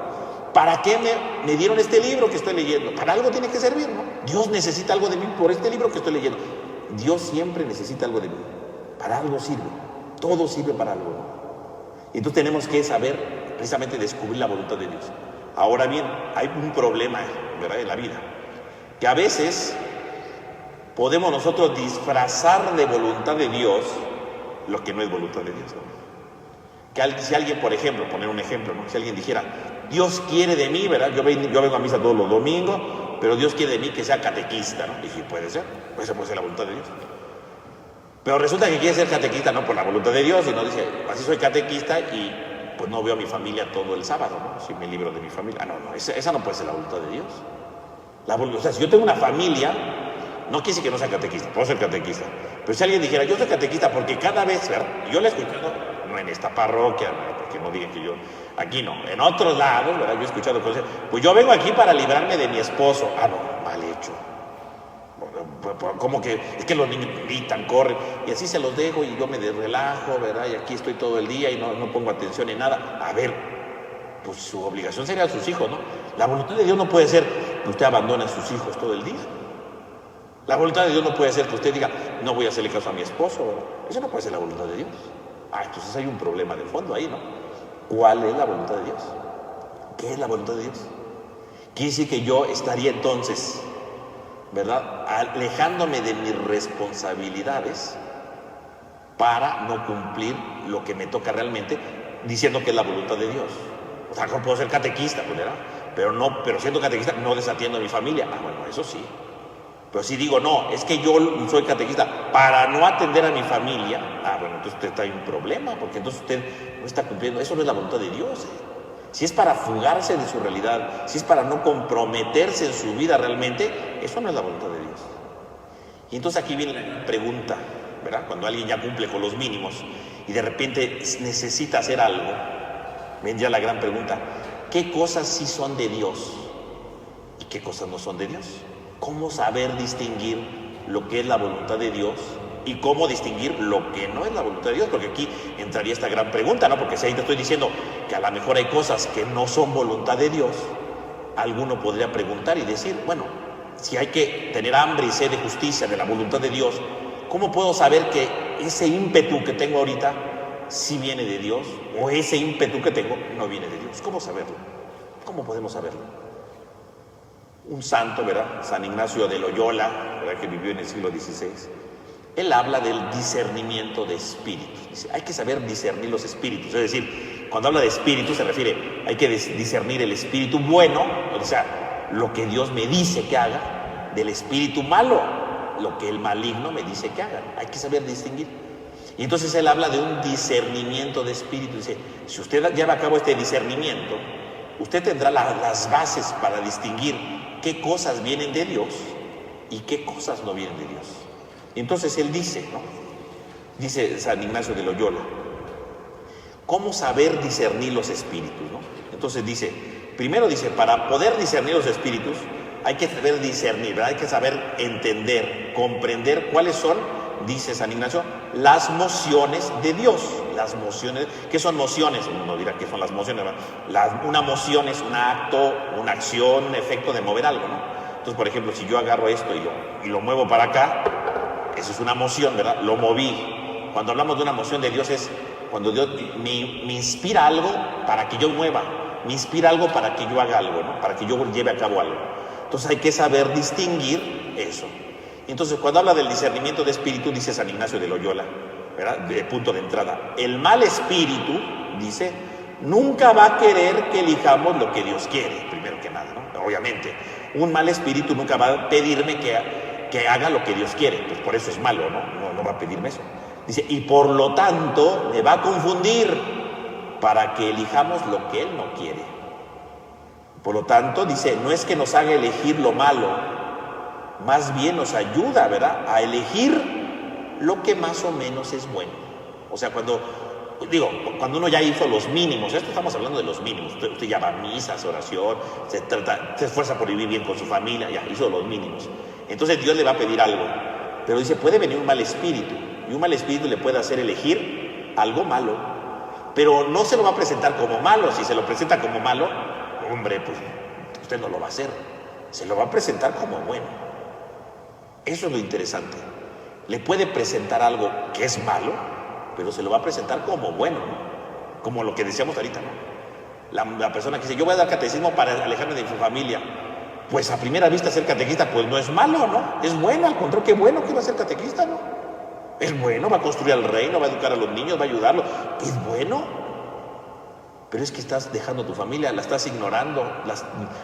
¿Para qué me dieron este libro que estoy leyendo? Para algo tiene que servir, ¿no? Dios necesita algo de mí por este libro que estoy leyendo. Dios siempre necesita algo de mí. Para algo sirve. Todo sirve para algo, ¿no? Y entonces tenemos que saber, precisamente, descubrir la voluntad de Dios. Ahora bien, hay un problema, ¿verdad?, en la vida, que a veces podemos nosotros disfrazar de voluntad de Dios lo que no es voluntad de Dios, ¿no? Que si alguien, por ejemplo, poner un ejemplo, ¿no? Si alguien dijera, Dios quiere de mí, ¿verdad? Yo vengo a misa todos los domingos, pero Dios quiere de mí que sea catequista, ¿no? Y sí, puede ser, pues esa puede ser la voluntad de Dios. Pero resulta que quiere ser catequista no por la voluntad de Dios, sino dice, así soy catequista y pues no veo a mi familia todo el sábado, ¿no? Si me libro de mi familia. No, esa no puede ser la voluntad de Dios. O sea, si yo tengo una familia, no quiere decir que no sea catequista, puedo ser catequista. Pero si alguien dijera, yo soy catequista porque cada vez, ¿verdad? Yo le he escuchado, no en esta parroquia, ¿verdad?, porque no digan que yo, aquí no, en otros lados, ¿verdad?, yo he escuchado cosas, pues yo vengo aquí para librarme de mi esposo. No, mal hecho. Como que es que los niños gritan, corren, y así se los dejo y yo me relajo, ¿verdad? Y aquí estoy todo el día y no pongo atención en nada. A ver, pues su obligación sería a sus hijos, ¿no? La voluntad de Dios no puede ser que usted abandone a sus hijos todo el día. La voluntad de Dios no puede ser que usted diga, no voy a hacerle caso a mi esposo, ¿verdad? Eso no puede ser la voluntad de Dios. Entonces hay un problema de fondo ahí, ¿no? ¿Cuál es la voluntad de Dios? ¿Qué es la voluntad de Dios? Quiere decir que yo estaría entonces, ¿verdad?, alejándome de mis responsabilidades para no cumplir lo que me toca realmente, diciendo que es la voluntad de Dios. O sea, no puedo ser catequista, ¿verdad? Pero siendo catequista no desatiendo a mi familia. Bueno, eso sí. Pero si digo, no, es que yo soy catequista para no atender a mi familia, bueno, entonces usted está en un problema, porque entonces usted no está cumpliendo. Eso no es la voluntad de Dios, Si es para fugarse de su realidad, si es para no comprometerse en su vida realmente, eso no es la voluntad de Dios. Y entonces aquí viene la pregunta, ¿verdad? Cuando alguien ya cumple con los mínimos y de repente necesita hacer algo, vendría la gran pregunta, ¿qué cosas sí son de Dios y qué cosas no son de Dios? ¿Cómo saber distinguir lo que es la voluntad de Dios y cómo distinguir lo que no es la voluntad de Dios? Porque aquí entraría esta gran pregunta, ¿no? Porque si ahí te estoy diciendo que a lo mejor hay cosas que no son voluntad de Dios, alguno podría preguntar y decir, bueno, si hay que tener hambre y sed de justicia de la voluntad de Dios, ¿cómo puedo saber que ese ímpetu que tengo ahorita sí viene de Dios o ese ímpetu que tengo no viene de Dios? ¿Cómo saberlo? ¿Cómo podemos saberlo? Un santo, ¿verdad?, San Ignacio de Loyola, ¿verdad?, que vivió en el siglo XVI, él habla del discernimiento de espíritus. Dice, hay que saber discernir los espíritus. Es decir, cuando habla de espíritu se refiere, hay que discernir el espíritu bueno, o sea, lo que Dios me dice que haga, del espíritu malo, lo que el maligno me dice que haga. Hay que saber distinguir. Y entonces él habla de un discernimiento de espíritu. Dice, si usted lleva a cabo este discernimiento, usted tendrá las bases para distinguir qué qué cosas vienen de Dios y qué cosas no vienen de Dios. Entonces él dice, ¿no? Dice San Ignacio de Loyola, ¿cómo saber discernir los espíritus, ¿no? Entonces dice, primero dice, para poder discernir los espíritus, hay que saber discernir, ¿verdad? Hay que saber entender, comprender cuáles son, dice San Ignacio, las mociones de Dios. Las mociones, ¿qué son mociones? Uno dirá qué son las mociones, ¿verdad? Una moción es un acto, una acción, un efecto de mover algo, ¿no? Entonces, por ejemplo, si yo agarro esto y lo muevo para acá, eso es una moción, ¿verdad? Lo moví. Cuando hablamos de una moción de Dios es cuando Dios me inspira algo para que yo mueva, me inspira algo para que yo haga algo, ¿no? Para que yo lleve a cabo algo. Entonces hay que saber distinguir eso. Entonces cuando habla del discernimiento de espíritu, dice San Ignacio de Loyola, ¿verdad? De punto de entrada, el mal espíritu, dice, nunca va a querer que elijamos lo que Dios quiere, primero que nada, ¿no? Obviamente, un mal espíritu nunca va a pedirme que haga lo que Dios quiere, pues por eso es malo, ¿no? No va a pedirme eso. Dice, y por lo tanto me va a confundir para que elijamos lo que Él no quiere. Por lo tanto, dice, no es que nos haga elegir lo malo, más bien nos ayuda, ¿verdad?, a elegir lo que más o menos es bueno. O sea, cuando uno ya hizo los mínimos, esto estamos hablando de los mínimos, usted ya va a misas, oración, se esfuerza por vivir bien con su familia, ya hizo los mínimos. Entonces Dios le va a pedir algo, pero dice, puede venir un mal espíritu, y un mal espíritu le puede hacer elegir algo malo, pero no se lo va a presentar como malo. Si se lo presenta como malo, hombre, pues usted no lo va a hacer, se lo va a presentar como bueno. Eso es lo interesante. Le puede presentar algo que es malo, pero se lo va a presentar como bueno, ¿no? Como lo que decíamos ahorita, ¿no? La persona que dice, yo voy a dar catecismo para alejarme de su familia, pues a primera vista ser catequista, pues no es malo, ¿no? Es bueno, al contrario, qué bueno que va a ser catequista, ¿no? Es bueno, va a construir el reino, va a educar a los niños, va a ayudarlos, es bueno. Pero es que estás dejando a tu familia, la estás ignorando,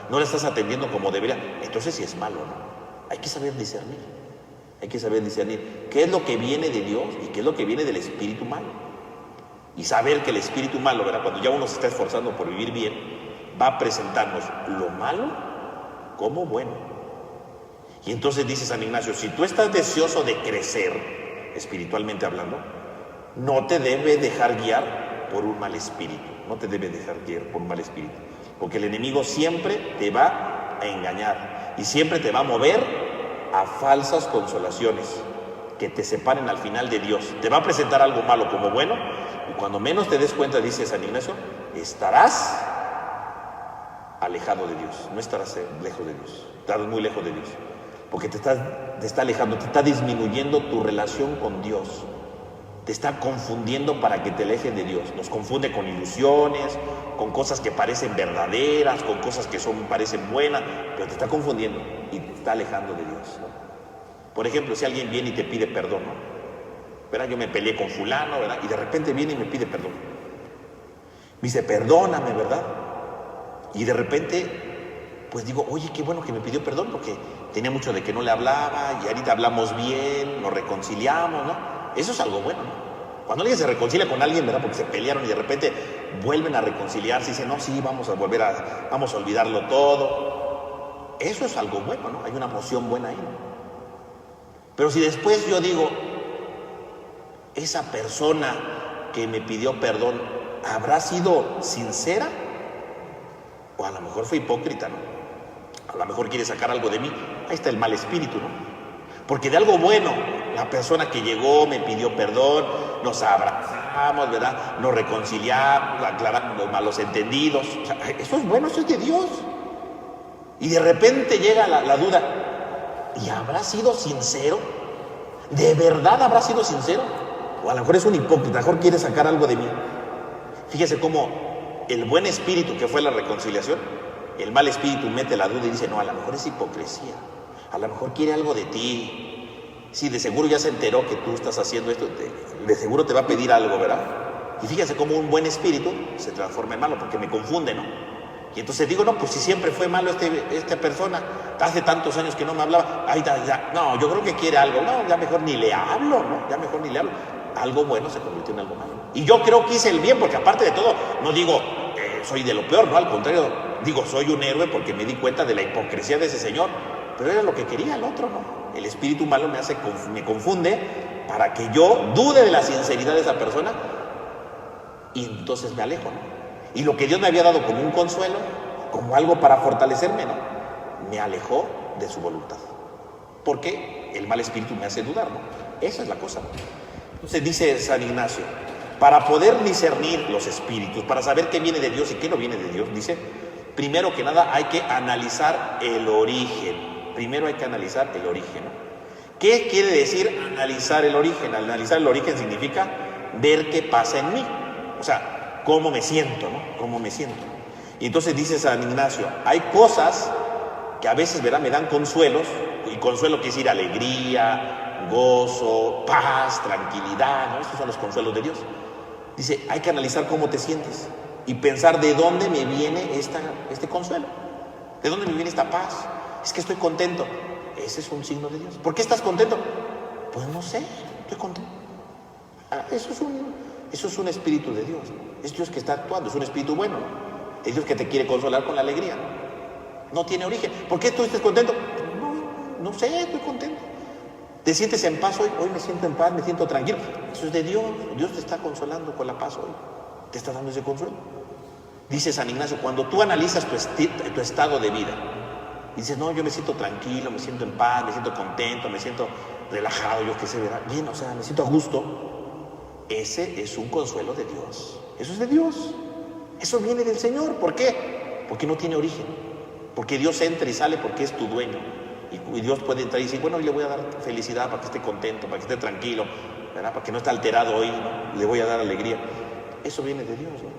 no la estás atendiendo como debería, entonces sí es malo, ¿no? Hay que saber discernir, qué es lo que viene de Dios y qué es lo que viene del espíritu malo. Y saber que el espíritu malo, ¿verdad?, cuando ya uno se está esforzando por vivir bien, va a presentarnos lo malo como bueno. Y entonces dice San Ignacio, si tú estás deseoso de crecer, espiritualmente hablando, no te debe dejar guiar por un mal espíritu, porque el enemigo siempre te va a engañar y siempre te va a mover a falsas consolaciones que te separen al final de Dios. Te va a presentar algo malo como bueno, y cuando menos te des cuenta, dice San Ignacio, estarás alejado de Dios. No estarás lejos de Dios, estarás muy lejos de Dios, porque te está alejando, te está disminuyendo tu relación con Dios, te está confundiendo para que te alejes de Dios. Nos confunde con ilusiones, con cosas que parecen verdaderas, con cosas que parecen buenas, pero te está confundiendo y te está alejando de Dios, ¿no? Por ejemplo, si alguien viene y te pide perdón, ¿no? ¿Verdad? Yo me peleé con fulano, ¿verdad? Y de repente viene y me pide perdón. Me dice, perdóname, ¿verdad? Y de repente, pues digo, oye, qué bueno que me pidió perdón, porque tenía mucho de que no le hablaba y ahorita hablamos bien, nos reconciliamos, ¿no? Eso es algo bueno, ¿no? Cuando alguien se reconcilia con alguien, ¿verdad?, porque se pelearon y de repente vuelven a reconciliarse y dicen, no, sí, vamos a olvidarlo todo. Eso es algo bueno, ¿no? Hay una emoción buena ahí, ¿no? Pero si después yo digo, esa persona que me pidió perdón, ¿habrá sido sincera? O a lo mejor fue hipócrita, ¿no? A lo mejor quiere sacar algo de mí. Ahí está el mal espíritu, ¿no? Porque de algo bueno, la persona que llegó me pidió perdón, nos abrazamos, ¿verdad?, nos reconciliamos, aclaramos los malos entendidos. O sea, eso es bueno, eso es de Dios. Y de repente llega la duda, ¿y habrá sido sincero? ¿De verdad habrá sido sincero? O a lo mejor es un hipócrita, a lo mejor quiere sacar algo de mí. Fíjese cómo el buen espíritu que fue la reconciliación, el mal espíritu mete la duda y dice, no, a lo mejor es hipocresía. A lo mejor quiere algo de ti. Sí, de seguro ya se enteró que tú estás haciendo esto, de seguro te va a pedir algo, ¿verdad? Y fíjense cómo un buen espíritu se transforma en malo, porque me confunde, ¿no? Y entonces digo, no, pues si siempre fue malo esta persona, hace tantos años que no me hablaba, ay, ya, no, yo creo que quiere algo, no, ya mejor ni le hablo, ¿no? Ya mejor ni le hablo. Algo bueno se convirtió en algo malo. Y yo creo que hice el bien, porque aparte de todo, no digo, soy de lo peor, ¿no? Al contrario, digo, soy un héroe porque me di cuenta de la hipocresía de ese señor, pero era lo que quería el otro, ¿no? El espíritu malo me confunde para que yo dude de la sinceridad de esa persona y entonces me alejo, ¿no? Y lo que Dios me había dado como un consuelo, como algo para fortalecerme, ¿no? Me alejó de su voluntad. Porque el mal espíritu me hace dudar, ¿no? Esa es la cosa, ¿no? Entonces dice San Ignacio, para poder discernir los espíritus, para saber qué viene de Dios y qué no viene de Dios, dice, primero que nada hay que analizar el origen. Primero hay que analizar el origen, ¿no? ¿Qué quiere decir analizar el origen? Analizar el origen significa ver qué pasa en mí. O sea, cómo me siento, ¿no? Cómo me siento. Y entonces dice San Ignacio, hay cosas que a veces, ¿verdad?, me dan consuelos, y consuelo quiere decir alegría, gozo, paz, tranquilidad, ¿no? Estos son los consuelos de Dios. Dice, hay que analizar cómo te sientes y pensar de dónde me viene este consuelo, de dónde me viene esta paz. Es que estoy contento. Ese es un signo de Dios. ¿Por qué estás contento? Pues no sé, estoy contento. Eso es un espíritu de Dios, ¿no? Es Dios que está actuando, es un espíritu bueno, ¿no? Es Dios que te quiere consolar con la alegría, ¿no? No tiene origen. ¿Por qué tú estás contento? No sé, estoy contento. ¿Te sientes en paz hoy? Hoy me siento en paz, me siento tranquilo. Eso es de Dios. Dios te está consolando con la paz hoy. Te está dando ese consuelo. Dice San Ignacio, cuando tú analizas tu estado de vida, dices, no, yo me siento tranquilo, me siento en paz, me siento contento, me siento relajado, yo qué sé, ¿verdad? Bien, o sea, me siento a gusto. Ese es un consuelo de Dios. Eso es de Dios. Eso viene del Señor. ¿Por qué? Porque no tiene origen. Porque Dios entra y sale porque es tu dueño. Y Dios puede entrar y decir, bueno, le voy a dar felicidad para que esté contento, para que esté tranquilo, ¿verdad? Para que no esté alterado hoy, ¿no? Le voy a dar alegría. Eso viene de Dios, ¿no?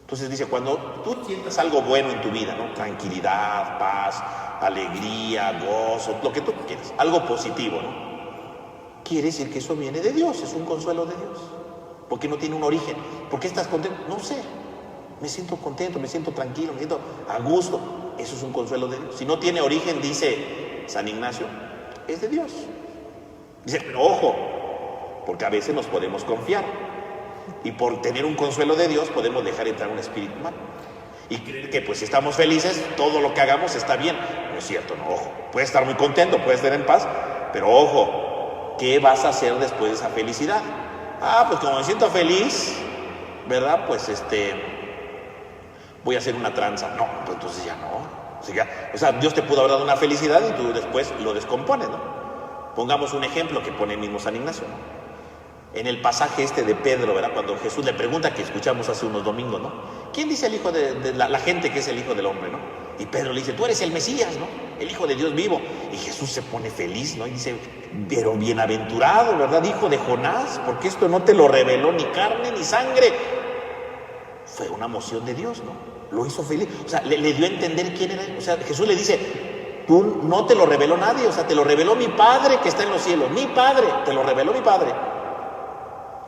Entonces dice, cuando tú sientas algo bueno en tu vida, ¿no? Tranquilidad, paz, alegría, gozo, lo que tú quieras, algo positivo, ¿no? Quiere decir que eso viene de Dios, es un consuelo de Dios. Porque no tiene un origen. ¿Por qué estás contento? No sé. Me siento contento, me siento tranquilo, me siento a gusto. Eso es un consuelo de Dios. Si no tiene origen, dice San Ignacio, es de Dios. Dice, pero ojo, porque a veces nos podemos confiar. Y por tener un consuelo de Dios podemos dejar entrar un espíritu malo. Y creer que pues si estamos felices, todo lo que hagamos está bien. No es cierto, no, ojo. Puedes estar muy contento, puedes estar en paz, pero ojo, ¿qué vas a hacer después de esa felicidad? Pues como me siento feliz, ¿verdad? Pues voy a hacer una tranza. No, pues entonces ya no. O sea, Dios te pudo haber dado una felicidad y tú después lo descompones, ¿no? Pongamos un ejemplo que pone el mismo San Ignacio, ¿no? En el pasaje de Pedro, ¿verdad? Cuando Jesús le pregunta, que escuchamos hace unos domingos, ¿no? ¿Quién dice el hijo de la gente que es el hijo del hombre, ¿no? Y Pedro le dice, tú eres el Mesías, ¿no? El hijo de Dios vivo. Y Jesús se pone feliz, ¿no? Y dice, pero bienaventurado, ¿verdad? Hijo de Jonás, porque esto no te lo reveló ni carne ni sangre. Fue una moción de Dios, ¿no? Lo hizo feliz. O sea, le dio a entender quién era él. O sea, Jesús le dice, tú no te lo reveló nadie, o sea, te lo reveló mi Padre que está en los cielos. Mi Padre, te lo reveló mi Padre.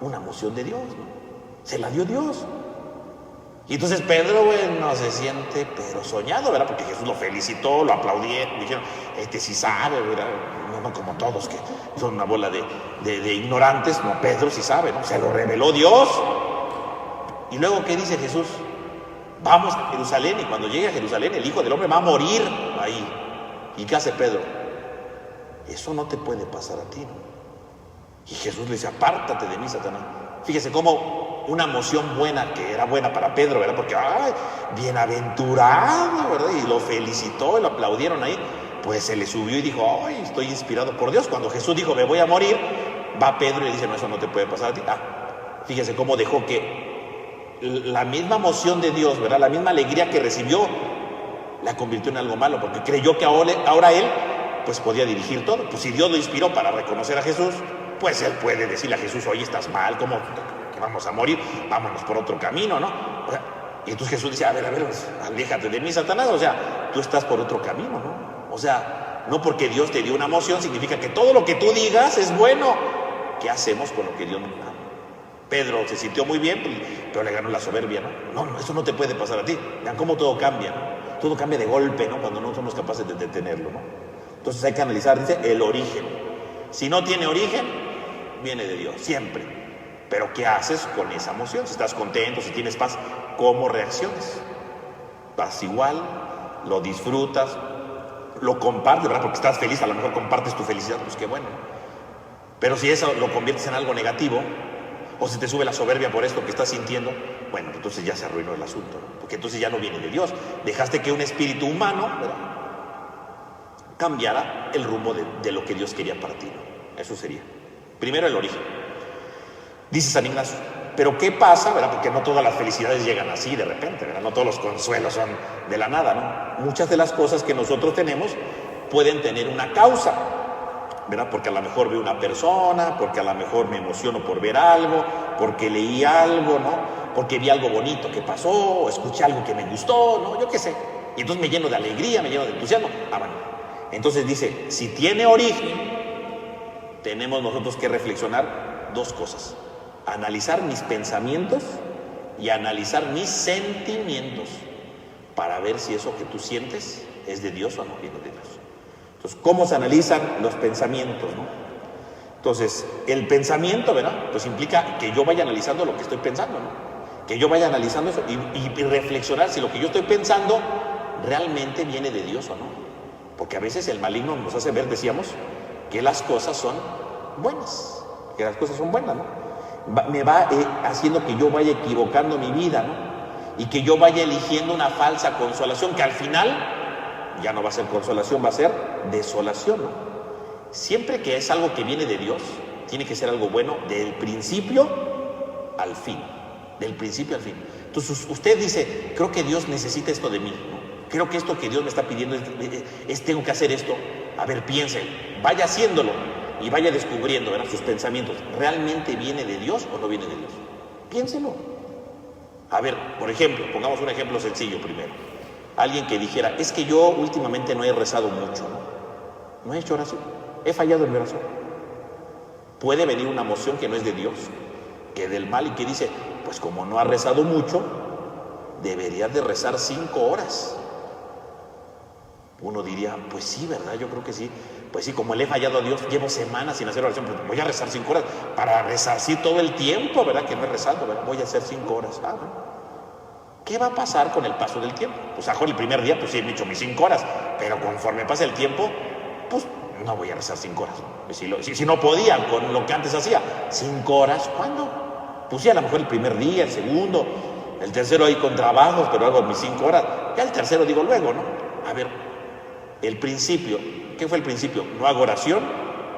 Una moción de Dios, ¿no? Se la dio Dios. Y entonces Pedro, bueno, se siente pero soñado, ¿verdad? Porque Jesús lo felicitó, lo aplaudieron, dijeron, sí sabe, ¿verdad? No como todos que son una bola de ignorantes. No, Pedro sí sabe, ¿no? Se lo reveló Dios. Y luego, ¿qué dice Jesús? Vamos a Jerusalén, y cuando llegue a Jerusalén el Hijo del Hombre va a morir ahí. ¿Y qué hace Pedro? Eso no te puede pasar a ti, ¿no? Y Jesús le dice, apártate de mí, Satanás. Fíjese cómo una moción buena, que era buena para Pedro, ¿verdad? Porque, bienaventurado, ¿verdad? Y lo felicitó y lo aplaudieron ahí. Pues se le subió y dijo, estoy inspirado por Dios. Cuando Jesús dijo, me voy a morir, va Pedro y le dice, no, eso no te puede pasar a ti. Fíjese cómo dejó que la misma moción de Dios, ¿verdad? La misma alegría que recibió, la convirtió en algo malo, porque creyó que ahora él, pues podía dirigir todo. Pues si Dios lo inspiró para reconocer a Jesús, pues él puede decirle a Jesús, oye, estás mal, ¿cómo que vamos a morir? Vámonos por otro camino, ¿no? O sea, y entonces Jesús dice, a ver, aléjate de mí, Satanás, o sea, tú estás por otro camino, ¿no? O sea, no porque Dios te dio una moción significa que todo lo que tú digas es bueno. ¿Qué hacemos con lo que Dios nos da? Pedro se sintió muy bien, pero le ganó la soberbia, ¿no? No, eso no te puede pasar a ti. Vean cómo todo cambia, ¿no? Todo cambia de golpe, ¿no? Cuando no somos capaces de detenerlo, ¿no? Entonces hay que analizar, dice, el origen. Si no tiene origen, viene de Dios, siempre. Pero ¿qué haces con esa emoción? Si estás contento, si tienes paz, ¿cómo reaccionas? ¿Vas igual? ¿Lo disfrutas? ¿Lo compartes, verdad? Porque estás feliz, a lo mejor compartes tu felicidad, pues qué bueno. Pero si eso lo conviertes en algo negativo, o si te sube la soberbia por esto que estás sintiendo, bueno, entonces ya se arruinó el asunto, ¿no? Porque entonces ya no viene de Dios. Dejaste que un espíritu humano, ¿verdad?, cambiara el rumbo de lo que Dios quería para ti, ¿no? Eso sería. Primero, el origen. Dice San Ignacio, pero ¿qué pasa, verdad? Porque no todas las felicidades llegan así de repente, ¿verdad? No todos los consuelos son de la nada, ¿no? Muchas de las cosas que nosotros tenemos pueden tener una causa, ¿verdad? Porque a lo mejor veo una persona, porque a lo mejor me emociono por ver algo, porque leí algo, ¿no? Porque vi algo bonito que pasó, o escuché algo que me gustó, ¿no? Yo qué sé. Y entonces me lleno de alegría, me lleno de entusiasmo. Bueno. Entonces dice, si tiene origen, tenemos nosotros que reflexionar dos cosas. Analizar mis pensamientos y analizar mis sentimientos para ver si eso que tú sientes es de Dios o no viene de Dios. Entonces, ¿cómo se analizan los pensamientos, no? Entonces, el pensamiento, ¿verdad? Pues implica que yo vaya analizando lo que estoy pensando, ¿no? Que yo vaya analizando eso y reflexionar si lo que yo estoy pensando realmente viene de Dios o no. Porque a veces el maligno nos hace ver, decíamos, que las cosas son buenas, que las cosas son buenas, ¿no? Me va haciendo que yo vaya equivocando mi vida, ¿no? Y que yo vaya eligiendo una falsa consolación, que al final ya no va a ser consolación, va a ser desolación, ¿no? Siempre que es algo que viene de Dios, tiene que ser algo bueno del principio al fin, del principio al fin. Entonces usted dice, creo que Dios necesita esto de mí, ¿no? Creo que esto que Dios me está pidiendo tengo que hacer esto. A ver, piense, vaya haciéndolo y vaya descubriendo, ¿verdad?, sus pensamientos. ¿Realmente viene de Dios o no viene de Dios? Piénselo. A ver, por ejemplo, pongamos un ejemplo sencillo primero. Alguien que dijera, es que yo últimamente no he rezado mucho, ¿no? No he hecho oración, he fallado en mi oración. Puede venir una emoción que no es de Dios, que del mal, y que dice, pues como no has rezado mucho, deberías de rezar 5 horas. Uno diría, pues sí, ¿verdad? Yo creo que sí. Pues sí, como le he fallado a Dios, llevo semanas sin hacer oración, pues voy a rezar 5 horas para rezar sí todo el tiempo, ¿verdad? Que no he rezado, ¿verdad? Voy a hacer 5 horas. Bueno. ¿Qué va a pasar con el paso del tiempo? Pues a el primer día, pues sí, he hecho mis 5 horas, pero conforme pase el tiempo, pues no voy a rezar 5 horas. Si no podía con lo que antes hacía, 5 horas, ¿cuándo? Pues sí, a lo mejor el primer día, el segundo, el tercero ahí con trabajos, pero hago mis 5 horas. Ya el tercero digo luego, ¿no? A ver, el principio, ¿qué fue el principio? ¿No hago oración?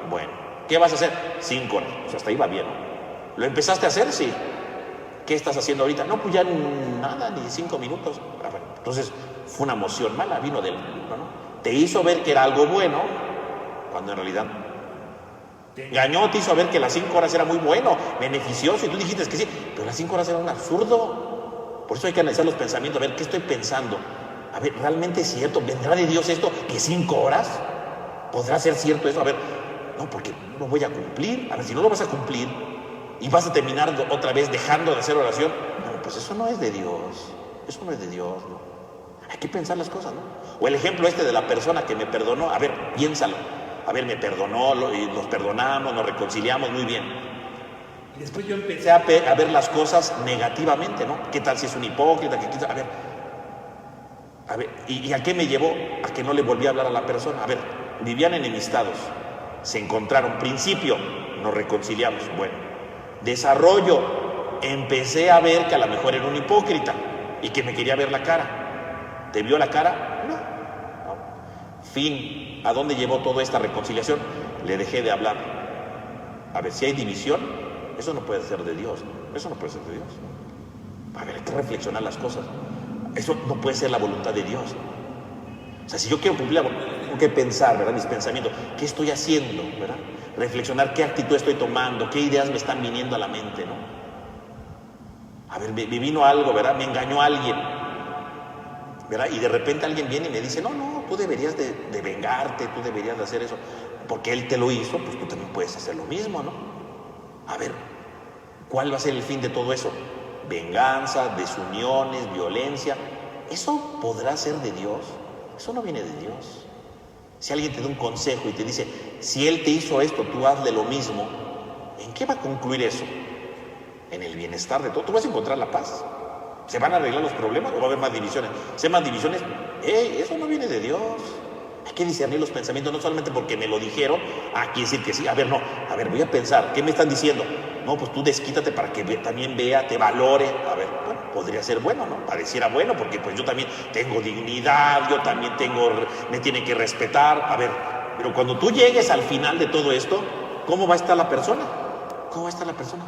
Bueno, ¿qué vas a hacer? 5 horas, pues hasta ahí va bien, ¿no? ¿Lo empezaste a hacer? Sí. ¿Qué estás haciendo ahorita? No, pues ya nada, ni 5 minutos. Bueno, entonces fue una emoción mala, vino del mundo, ¿no? Te hizo ver que era algo bueno, cuando en realidad te engañó, te hizo ver que las 5 horas era muy bueno, beneficioso, y tú dijiste que sí, pero las 5 horas era un absurdo. Por eso hay que analizar los pensamientos, a ver qué estoy pensando. A ver, ¿realmente es cierto? ¿Vendrá de Dios esto? ¿Que 5 horas? ¿Podrá ser cierto eso? A ver, no, porque no lo voy a cumplir. A ver, si no lo vas a cumplir y vas a terminar otra vez dejando de hacer oración, no, pues eso no es de Dios. Eso no es de Dios, ¿no? Hay que pensar las cosas, ¿no? O el ejemplo de la persona que me perdonó. A ver, piénsalo. A ver, me perdonó, y nos perdonamos, nos reconciliamos, muy bien. Y después yo empecé a ver las cosas negativamente, ¿no? ¿Qué tal si es un hipócrita? A ver, ¿y a qué me llevó? A que no le volví a hablar a la persona. A ver, vivían enemistados, se encontraron. Principio, nos reconciliamos. Bueno, desarrollo, empecé a ver que a lo mejor era un hipócrita y que me quería ver la cara. ¿Te vio la cara? No. Fin, ¿a dónde llevó toda esta reconciliación? Le dejé de hablar. A ver, si hay división, eso no puede ser de Dios, ¿no? Eso no puede ser de Dios. A ver, hay que reflexionar las cosas. Eso no puede ser la voluntad de Dios. O sea, si yo quiero cumplir la voluntad, tengo que pensar, ¿verdad? Mis pensamientos, ¿qué estoy haciendo, verdad? Reflexionar qué actitud estoy tomando, qué ideas me están viniendo a la mente, ¿no? A ver, me vino algo, ¿verdad? Me engañó alguien, ¿verdad? Y de repente alguien viene y me dice, no, tú deberías de vengarte, tú deberías de hacer eso. Porque él te lo hizo, pues tú también puedes hacer lo mismo, ¿no? A ver, ¿cuál va a ser el fin de todo eso? Venganza, desuniones, violencia. ¿Eso podrá ser de Dios? Eso no viene de Dios. Si alguien te da un consejo y te dice, si él te hizo esto, tú hazle lo mismo, ¿en qué va a concluir eso? en el bienestar de todo. Tú vas a encontrar la paz. ¿Se van a arreglar los problemas o va a haber más divisiones? Si hay más divisiones, eso no viene de Dios. Hay que discernir los pensamientos, no solamente porque me lo dijeron, quiere decir que sí. A ver, no, a ver, voy a pensar, ¿qué me están diciendo? No, pues tú desquítate para que también vea, te valore. A ver, bueno, podría ser bueno, ¿no? Pareciera bueno, porque pues yo también tengo dignidad, yo también me tienen que respetar. A ver, pero cuando tú llegues al final de todo esto, ¿cómo va a estar la persona? ¿Cómo va a estar la persona?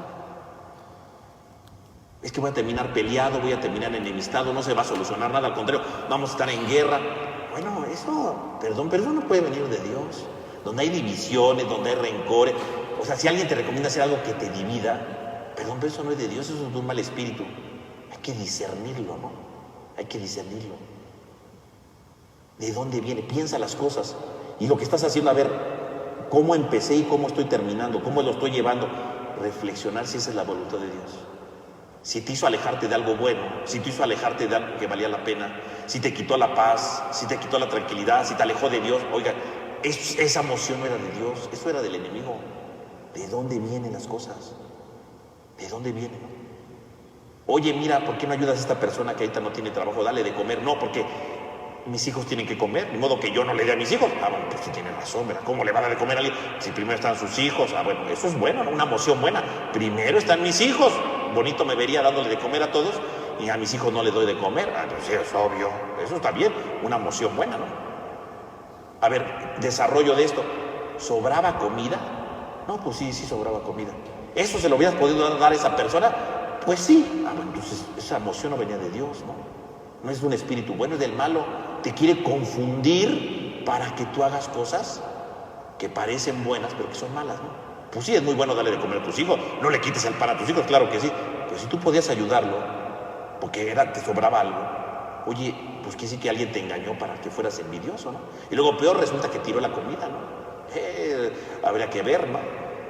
Es que voy a terminar peleado, voy a terminar enemistado, no se va a solucionar nada, al contrario, vamos a estar en guerra. Bueno, pero eso no puede venir de Dios. Donde hay divisiones, donde hay rencores. O sea, si alguien te recomienda hacer algo que te divida, perdón, pero eso no es de Dios, eso es de un mal espíritu. Hay que discernirlo, ¿no? Hay que discernirlo. ¿De dónde viene? Piensa las cosas. Y lo que estás haciendo, a ver, ¿cómo empecé y cómo estoy terminando? ¿Cómo lo estoy llevando? Reflexionar si esa es la voluntad de Dios. Si te hizo alejarte de algo bueno, si te hizo alejarte de algo que valía la pena, si te quitó la paz, si te quitó la tranquilidad, si te alejó de Dios, oiga, esa emoción no era de Dios, eso era del enemigo. ¿De dónde vienen las cosas? ¿De dónde vienen? Oye, mira, ¿por qué no ayudas a esta persona que ahorita no tiene trabajo? Dale de comer. No, porque mis hijos tienen que comer, de modo que yo no le dé a mis hijos. Bueno, pues sí tiene razón, ¿verdad? ¿Cómo le va a dar de comer a alguien si primero están sus hijos? Bueno, eso es bueno, ¿no? Una emoción buena. Primero están mis hijos. Bonito me vería dándole de comer a todos y a mis hijos no les doy de comer. Pues sí, es obvio, eso está bien, una emoción buena, ¿no? A ver, desarrollo de esto. ¿Sobraba comida? No, pues sí sobraba comida. ¿Eso se lo hubieras podido dar a esa persona? Pues sí. Bueno, entonces esa emoción no venía de Dios, ¿no? No es de un espíritu bueno, es del malo. Te quiere confundir para que tú hagas cosas que parecen buenas, pero que son malas, ¿no? Pues sí, es muy bueno darle de comer a tus hijos. No le quites el pan a tus hijos, claro que sí. Pero si tú podías ayudarlo, porque te sobraba algo, oye, pues quiere decir que alguien te engañó para que fueras envidioso, ¿no? Y luego peor resulta que tiró la comida, ¿no? Habría que ver, ¿no?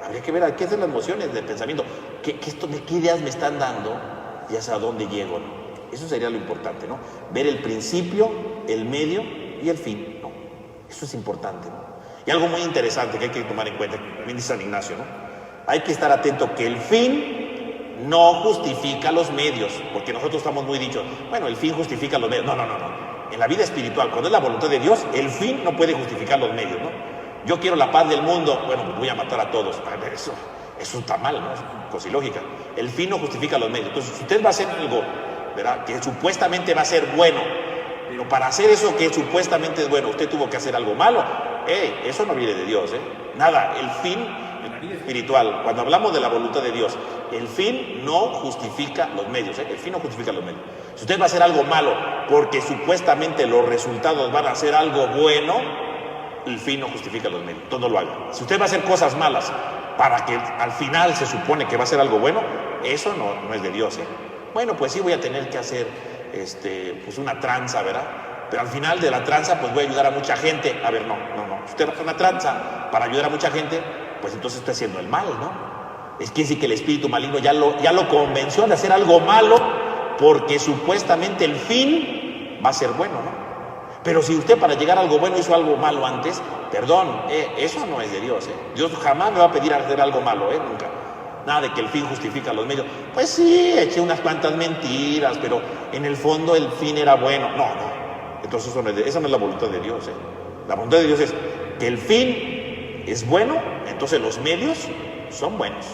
Habría que ver qué son las emociones del pensamiento. ¿Qué ideas me están dando? Y hasta dónde llego, ¿no? Eso sería lo importante, ¿no? Ver el principio, el medio y el fin, ¿no? Eso es importante, ¿no? Y algo muy interesante que hay que tomar en cuenta, también dice San Ignacio, ¿no? Hay que estar atento que el fin no justifica los medios, porque nosotros estamos muy dichos, bueno, el fin justifica los medios. No. En la vida espiritual, cuando es la voluntad de Dios, el fin no puede justificar los medios, ¿no? Yo quiero la paz del mundo, bueno, pues voy a matar a todos. A ver, eso está mal, ¿no? Es cosa ilógica. El fin no justifica los medios. Entonces, si usted va a hacer algo, ¿verdad?, que supuestamente va a ser bueno, pero para hacer eso que supuestamente es bueno, usted tuvo que hacer algo malo, eso no viene de Dios, Nada, el fin en la vida espiritual, cuando hablamos de la voluntad de Dios, el fin no justifica los medios, el fin no justifica los medios. Si usted va a hacer algo malo porque supuestamente los resultados van a ser algo bueno, el fin no justifica los medios, entonces no lo haga. Si usted va a hacer cosas malas para que al final se supone que va a ser algo bueno, eso no es de Dios, Bueno, pues sí voy a tener que hacer pues una tranza, ¿verdad? Pero al final de la tranza, pues voy a ayudar a mucha gente. A ver, no. Si usted hace una tranza para ayudar a mucha gente, pues entonces está haciendo el mal, ¿no? Es que decir que el espíritu maligno ya lo convenció de hacer algo malo porque supuestamente el fin va a ser bueno, ¿no? Pero si usted para llegar a algo bueno hizo algo malo antes, perdón, eso no es de Dios, Dios jamás me va a pedir hacer algo malo, nunca. Nada de que el fin justifica los medios. Pues sí, eché unas cuantas mentiras, pero en el fondo el fin era bueno. No. Entonces esa no es la voluntad de Dios, La voluntad de Dios es que el fin es bueno, entonces los medios son buenos.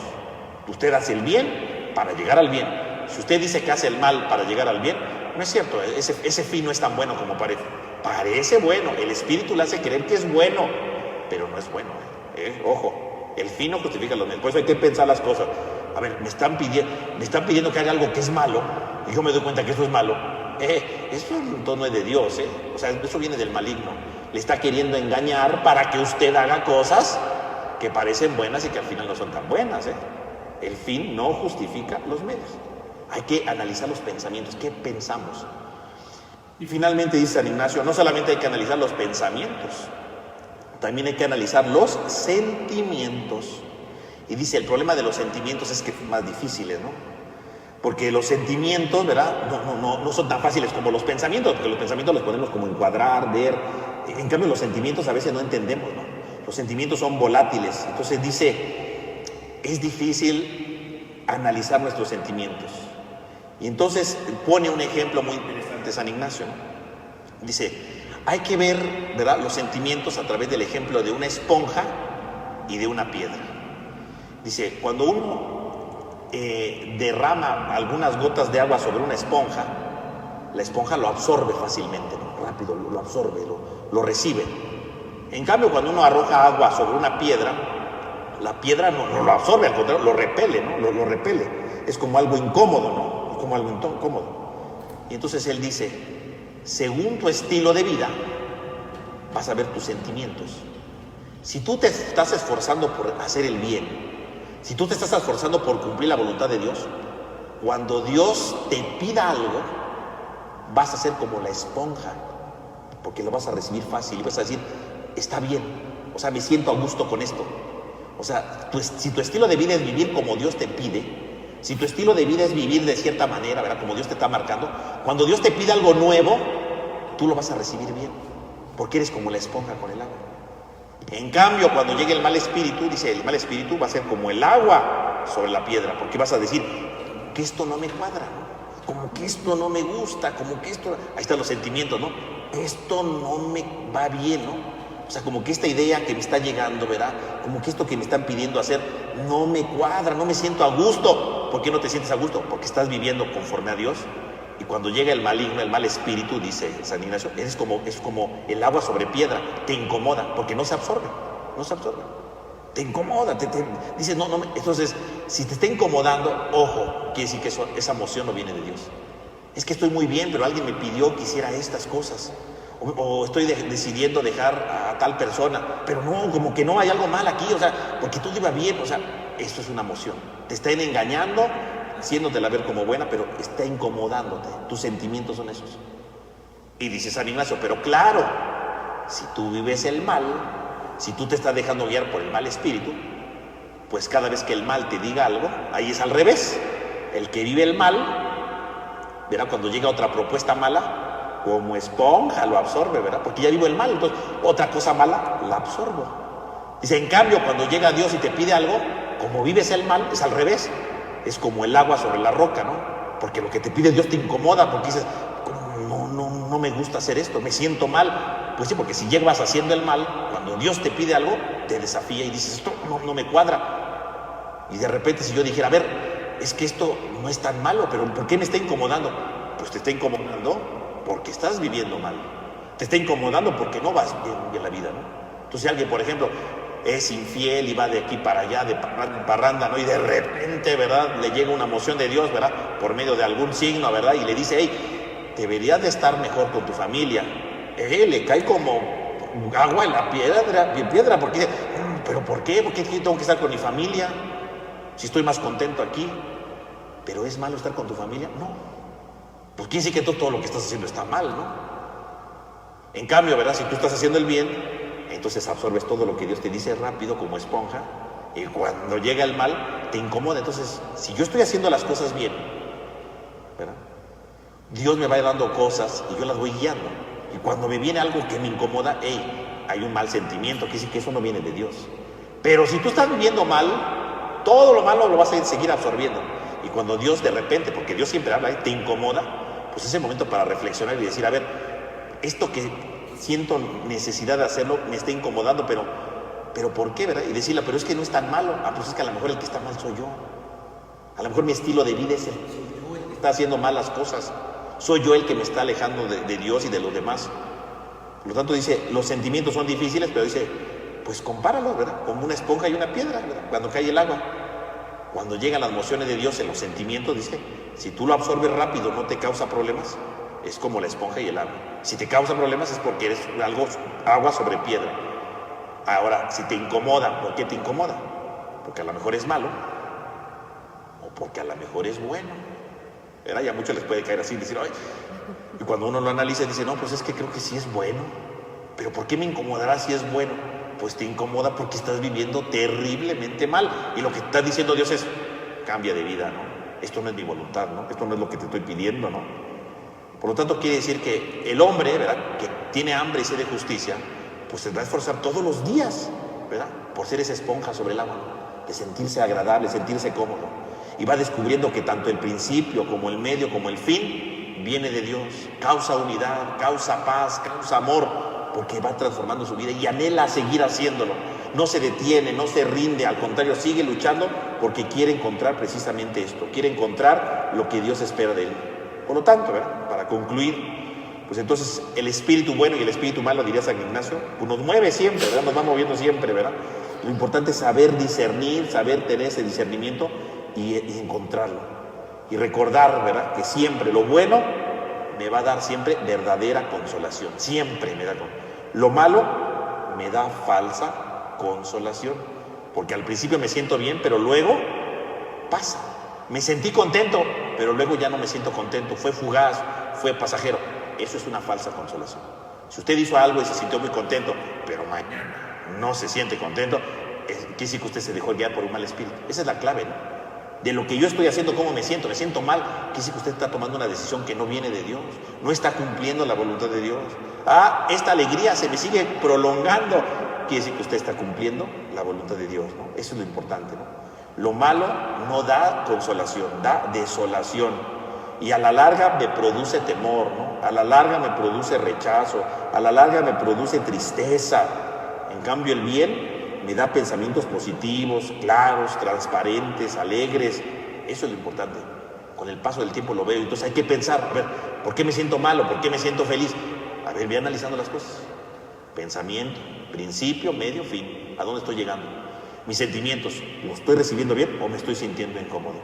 Usted hace el bien para llegar al bien. Si usted dice que hace el mal para llegar al bien, no es cierto, ese fin no es tan bueno como parece. Parece bueno, el espíritu le hace creer que es bueno, pero no es bueno, ojo, el fin no justifica los medios. Por eso hay que pensar las cosas. A ver, me están pidiendo que haga algo que es malo, y yo me doy cuenta que eso es malo. Eso entonces no es de Dios, O sea, eso viene del maligno. Le está queriendo engañar para que usted haga cosas que parecen buenas y que al final no son tan buenas, El fin no justifica los medios. Hay que analizar los pensamientos. ¿Qué pensamos? Y finalmente dice San Ignacio, no solamente hay que analizar los pensamientos, también hay que analizar los sentimientos. Y dice, el problema de los sentimientos es que son más difíciles, ¿no? Porque los sentimientos, ¿verdad?, no son tan fáciles como los pensamientos, porque los pensamientos los podemos como encuadrar, ver. En cambio, los sentimientos a veces no entendemos, ¿no? Los sentimientos son volátiles. Entonces dice, es difícil analizar nuestros sentimientos. Y entonces pone un ejemplo muy interesante San Ignacio, ¿no? Dice, hay que ver, ¿verdad?, los sentimientos a través del ejemplo de una esponja y de una piedra. Dice, cuando uno derrama algunas gotas de agua sobre una esponja, la esponja lo absorbe fácilmente, ¿no? Rápido lo absorbe, lo recibe. En cambio, cuando uno arroja agua sobre una piedra, la piedra no lo absorbe, al contrario, lo repele, ¿no? Lo repele. Es como algo incómodo, ¿no? Es como algo incómodo. Y entonces él dice, según tu estilo de vida, vas a ver tus sentimientos. Si tú te estás esforzando por hacer el bien, si tú te estás esforzando por cumplir la voluntad de Dios, cuando Dios te pida algo, vas a ser como la esponja, porque lo vas a recibir fácil y vas a decir, está bien, o sea, me siento a gusto con esto. O sea, si tu estilo de vida es vivir como Dios te pide, si tu estilo de vida es vivir de cierta manera, ¿verdad?, como Dios te está marcando, cuando Dios te pide algo nuevo, tú lo vas a recibir bien, porque eres como la esponja con el agua. En cambio, cuando llegue el mal espíritu, dice, el mal espíritu va a ser como el agua sobre la piedra, porque vas a decir que esto no me cuadra, ¿no? Como que esto no me gusta, como que esto, ahí están los sentimientos, ¿no? Esto no me va bien, ¿no? O sea, como que esta idea que me está llegando, ¿verdad?, como que esto que me están pidiendo hacer no me cuadra, no me siento a gusto. ¿Por qué no te sientes a gusto? Porque estás viviendo conforme a Dios. Y cuando llega el maligno, el mal espíritu, dice San Ignacio, es como el agua sobre piedra, te incomoda, porque no se absorbe, te incomoda, dices, no, entonces, si te está incomodando, ojo, quiere decir que esa emoción no viene de Dios. Es que estoy muy bien, pero alguien me pidió que hiciera estas cosas, o estoy decidiendo dejar a tal persona, pero no, como que no hay algo mal aquí, o sea, porque todo iba bien, o sea, esto es una emoción, te están engañando, haciéndotela ver como buena, pero está incomodándote. Tus sentimientos son esos. Y dice San Ignacio, pero claro, si tú vives el mal, si tú te estás dejando guiar por el mal espíritu, pues cada vez que el mal te diga algo, ahí es al revés. El que vive el mal, verá, cuando llega otra propuesta mala, como esponja lo absorbe, ¿verdad? Porque ya vivo el mal, entonces otra cosa mala la absorbo. Dice, en cambio, cuando llega Dios y te pide algo, como vives el mal, es al revés. Es como el agua sobre la roca, ¿no? Porque lo que te pide Dios te incomoda, porque dices, no me gusta hacer esto, me siento mal. Pues sí, porque si llegas haciendo el mal, cuando Dios te pide algo, te desafía y dices, esto no me cuadra. Y de repente si yo dijera, a ver, es que esto no es tan malo, pero ¿por qué me está incomodando? Pues te está incomodando porque estás viviendo mal. Te está incomodando porque no vas bien en la vida, ¿no? Entonces si alguien, por ejemplo, es infiel y va de aquí para allá, de parranda en parranda, ¿no? Y de repente, ¿verdad?, le llega una emoción de Dios, ¿verdad?, por medio de algún signo, ¿verdad?, y le dice, hey, deberías de estar mejor con tu familia. Le cae como agua en la piedra, porque dice, ¿pero por qué? ¿Por qué tengo que estar con mi familia? Si estoy más contento aquí. ¿Pero es malo estar con tu familia? No. Pues quiere decir que todo lo que estás haciendo está mal, ¿no? En cambio, ¿verdad?, si tú estás haciendo el bien, entonces absorbes todo lo que Dios te dice rápido como esponja, y cuando llega el mal te incomoda. Entonces, si yo estoy haciendo las cosas bien, ¿verdad?, Dios me va dando cosas y yo las voy guiando. Y cuando me viene algo que me incomoda, hay un mal sentimiento, que dice que eso no viene de Dios. Pero si tú estás viviendo mal, todo lo malo lo vas a seguir absorbiendo. Y cuando Dios de repente, porque Dios siempre habla, te incomoda, pues es el momento para reflexionar y decir, a ver, esto que siento necesidad de hacerlo, me está incomodando, pero ¿por qué, verdad? Y decirle, pero es que no es tan malo. Pues es que a lo mejor el que está mal soy yo. A lo mejor mi estilo de vida es el que está haciendo mal las cosas. Soy yo el que me está alejando de Dios y de los demás. Por lo tanto dice, los sentimientos son difíciles, pero dice, pues compáralos, ¿verdad?, como una esponja y una piedra, ¿verdad?, cuando cae el agua. Cuando llegan las emociones de Dios en los sentimientos, dice, si tú lo absorbes rápido, no te causa problemas. Es como la esponja y el agua. Si te causa problemas es porque eres agua sobre piedra. Ahora, si te incomoda, ¿por qué te incomoda? Porque a lo mejor es malo o porque a lo mejor es bueno, ¿verdad? Y a muchos les puede caer así y decir, ay. Y cuando uno lo analiza dice, no, pues es que creo que sí es bueno. Pero ¿por qué me incomodará si es bueno? Pues te incomoda porque estás viviendo terriblemente mal. Y lo que está diciendo Dios es, cambia de vida, ¿no? Esto no es mi voluntad, ¿no? Esto no es lo que te estoy pidiendo, ¿no? Por lo tanto, quiere decir que el hombre, ¿verdad?, que tiene hambre y sed de justicia, pues se va a esforzar todos los días, ¿verdad?, por ser esa esponja sobre el agua, de sentirse agradable, sentirse cómodo. Y va descubriendo que tanto el principio como el medio como el fin viene de Dios. Causa unidad, causa paz, causa amor, porque va transformando su vida y anhela seguir haciéndolo. No se detiene, no se rinde, al contrario, sigue luchando porque quiere encontrar precisamente esto. Quiere encontrar lo que Dios espera de él. Por lo tanto, ¿verdad? Para concluir, pues entonces el espíritu bueno y el espíritu malo, diría San Ignacio, pues nos mueve siempre, ¿verdad? Nos va moviendo siempre, ¿verdad? Lo importante es saber discernir, saber tener ese discernimiento y encontrarlo. Y recordar, ¿verdad? Que siempre lo bueno me va a dar siempre verdadera consolación. Siempre me da consolación. Lo malo me da falsa consolación. Porque al principio me siento bien, pero luego pasa. Me sentí contento, pero luego ya no me siento contento. Fue fugaz, fue pasajero. Eso es una falsa consolación. Si usted hizo algo y se sintió muy contento, pero mañana no se siente contento, quiere decir que usted se dejó guiar por un mal espíritu. Esa es la clave, ¿no? De lo que yo estoy haciendo, cómo me siento mal, quiere decir que usted está tomando una decisión que no viene de Dios, no está cumpliendo la voluntad de Dios. Esta alegría se me sigue prolongando, quiere decir que usted está cumpliendo la voluntad de Dios, ¿no? Eso es lo importante, ¿no? Lo malo no da consolación, da desolación. Y a la larga me produce temor, ¿no? A la larga me produce rechazo, a la larga me produce tristeza. En cambio el bien me da pensamientos positivos, claros, transparentes, alegres. Eso es lo importante. Con el paso del tiempo lo veo. Entonces hay que pensar, a ver, ¿por qué me siento malo? ¿Por qué me siento feliz? A ver, voy analizando las cosas. Pensamiento, principio, medio, fin. ¿A dónde estoy llegando? Mis sentimientos, ¿los estoy recibiendo bien o me estoy sintiendo incómodo?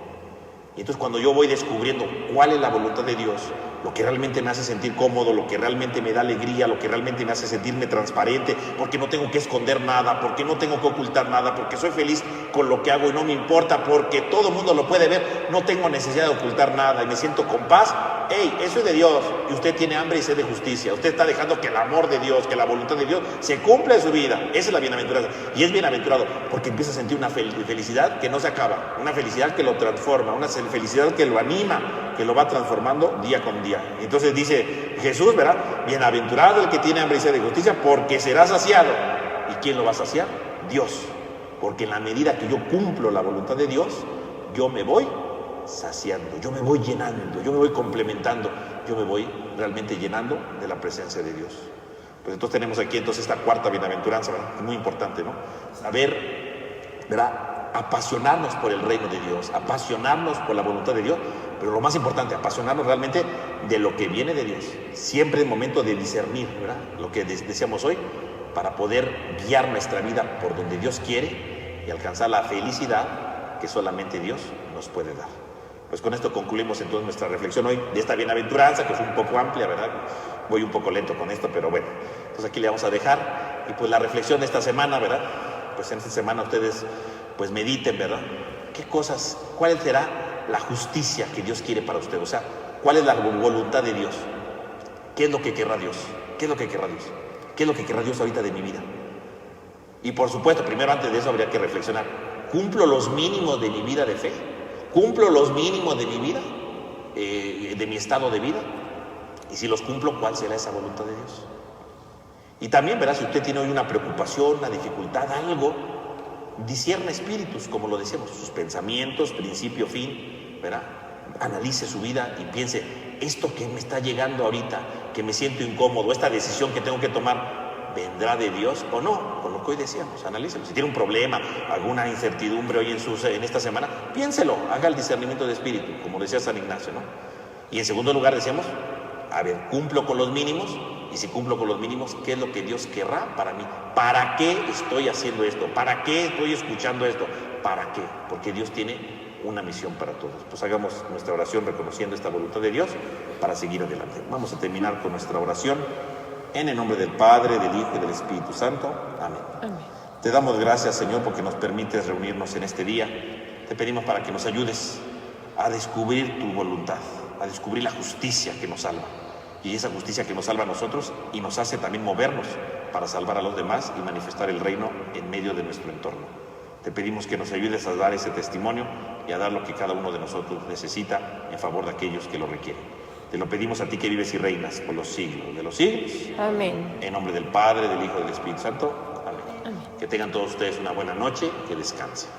Y entonces cuando yo voy descubriendo cuál es la voluntad de Dios, lo que realmente me hace sentir cómodo, lo que realmente me da alegría, lo que realmente me hace sentirme transparente, porque no tengo que esconder nada, porque no tengo que ocultar nada, porque soy feliz con lo que hago y no me importa, porque todo el mundo lo puede ver, no tengo necesidad de ocultar nada y me siento con paz. ¡Ey! Eso es de Dios. Y usted tiene hambre y sed de justicia. Usted está dejando que el amor de Dios, que la voluntad de Dios se cumpla en su vida. Esa es la bienaventuranza. Y es bienaventurado porque empieza a sentir una felicidad que no se acaba, una felicidad que lo transforma, una felicidad que lo anima, que lo va transformando día con día. Entonces dice Jesús, ¿verdad? Bienaventurado el que tiene hambre y sed de justicia, porque será saciado. ¿Y quién lo va a saciar? Dios. Porque en la medida que yo cumplo la voluntad de Dios, yo me voy saciando, yo me voy llenando, yo me voy complementando, yo me voy realmente llenando de la presencia de Dios. Pues entonces tenemos aquí entonces esta cuarta bienaventuranza, ¿verdad? Es muy importante, ¿no? Saber, ¿verdad? Apasionarnos por el reino de Dios, apasionarnos por la voluntad de Dios, pero lo más importante, apasionarnos realmente de lo que viene de Dios. Siempre es momento de discernir, ¿verdad? Lo que decíamos hoy, para poder guiar nuestra vida por donde Dios quiere y alcanzar la felicidad que solamente Dios nos puede dar. Pues con esto concluimos entonces nuestra reflexión hoy de esta bienaventuranza, que fue un poco amplia, ¿verdad? Voy un poco lento con esto, pero bueno. Entonces aquí le vamos a dejar. Y pues la reflexión de esta semana, ¿verdad? Pues en esta semana ustedes pues mediten, ¿verdad? ¿Qué cosas, cuál será la justicia que Dios quiere para usted? O sea, ¿cuál es la voluntad de Dios? ¿Qué es lo que querrá Dios? ¿Qué es lo que querrá Dios? ¿Qué es lo que querrá Dios ahorita de mi vida? Y por supuesto, primero antes de eso habría que reflexionar. ¿Cumplo los mínimos de mi vida de fe? ¿Cumplo los mínimos de mi vida? De mi estado de vida. Y si los cumplo, ¿cuál será esa voluntad de Dios? Y también, ¿verdad? Si usted tiene hoy una preocupación, una dificultad, algo, discierna espíritus, como lo decíamos, sus pensamientos, principio, fin, ¿verdad? Analice su vida y piense, esto que me está llegando ahorita, que me siento incómodo, esta decisión que tengo que tomar, ¿vendrá de Dios o no? Con lo que hoy decíamos, analícelo. Si tiene un problema, alguna incertidumbre hoy en esta semana, piénselo, haga el discernimiento de espíritu, como decía San Ignacio, ¿no? Y en segundo lugar decíamos, a ver, ¿cumplo con los mínimos? Y si cumplo con los mínimos, ¿qué es lo que Dios querrá para mí? ¿Para qué estoy haciendo esto? ¿Para qué estoy escuchando esto? ¿Para qué? Porque Dios tiene una misión para todos. Pues hagamos nuestra oración reconociendo esta voluntad de Dios para seguir adelante. Vamos a terminar con nuestra oración en el nombre del Padre, del Hijo y del Espíritu Santo. Amén. Amén. Te damos gracias, Señor, porque nos permites reunirnos en este día. Te pedimos para que nos ayudes a descubrir tu voluntad, a descubrir la justicia que nos salva. Y esa justicia que nos salva a nosotros y nos hace también movernos para salvar a los demás y manifestar el reino en medio de nuestro entorno. Te pedimos que nos ayudes a dar ese testimonio y a dar lo que cada uno de nosotros necesita en favor de aquellos que lo requieren. Te lo pedimos a ti que vives y reinas por los siglos de los siglos. Amén. En nombre del Padre, del Hijo y del Espíritu Santo. Amén. Amén. Que tengan todos ustedes una buena noche, que descansen.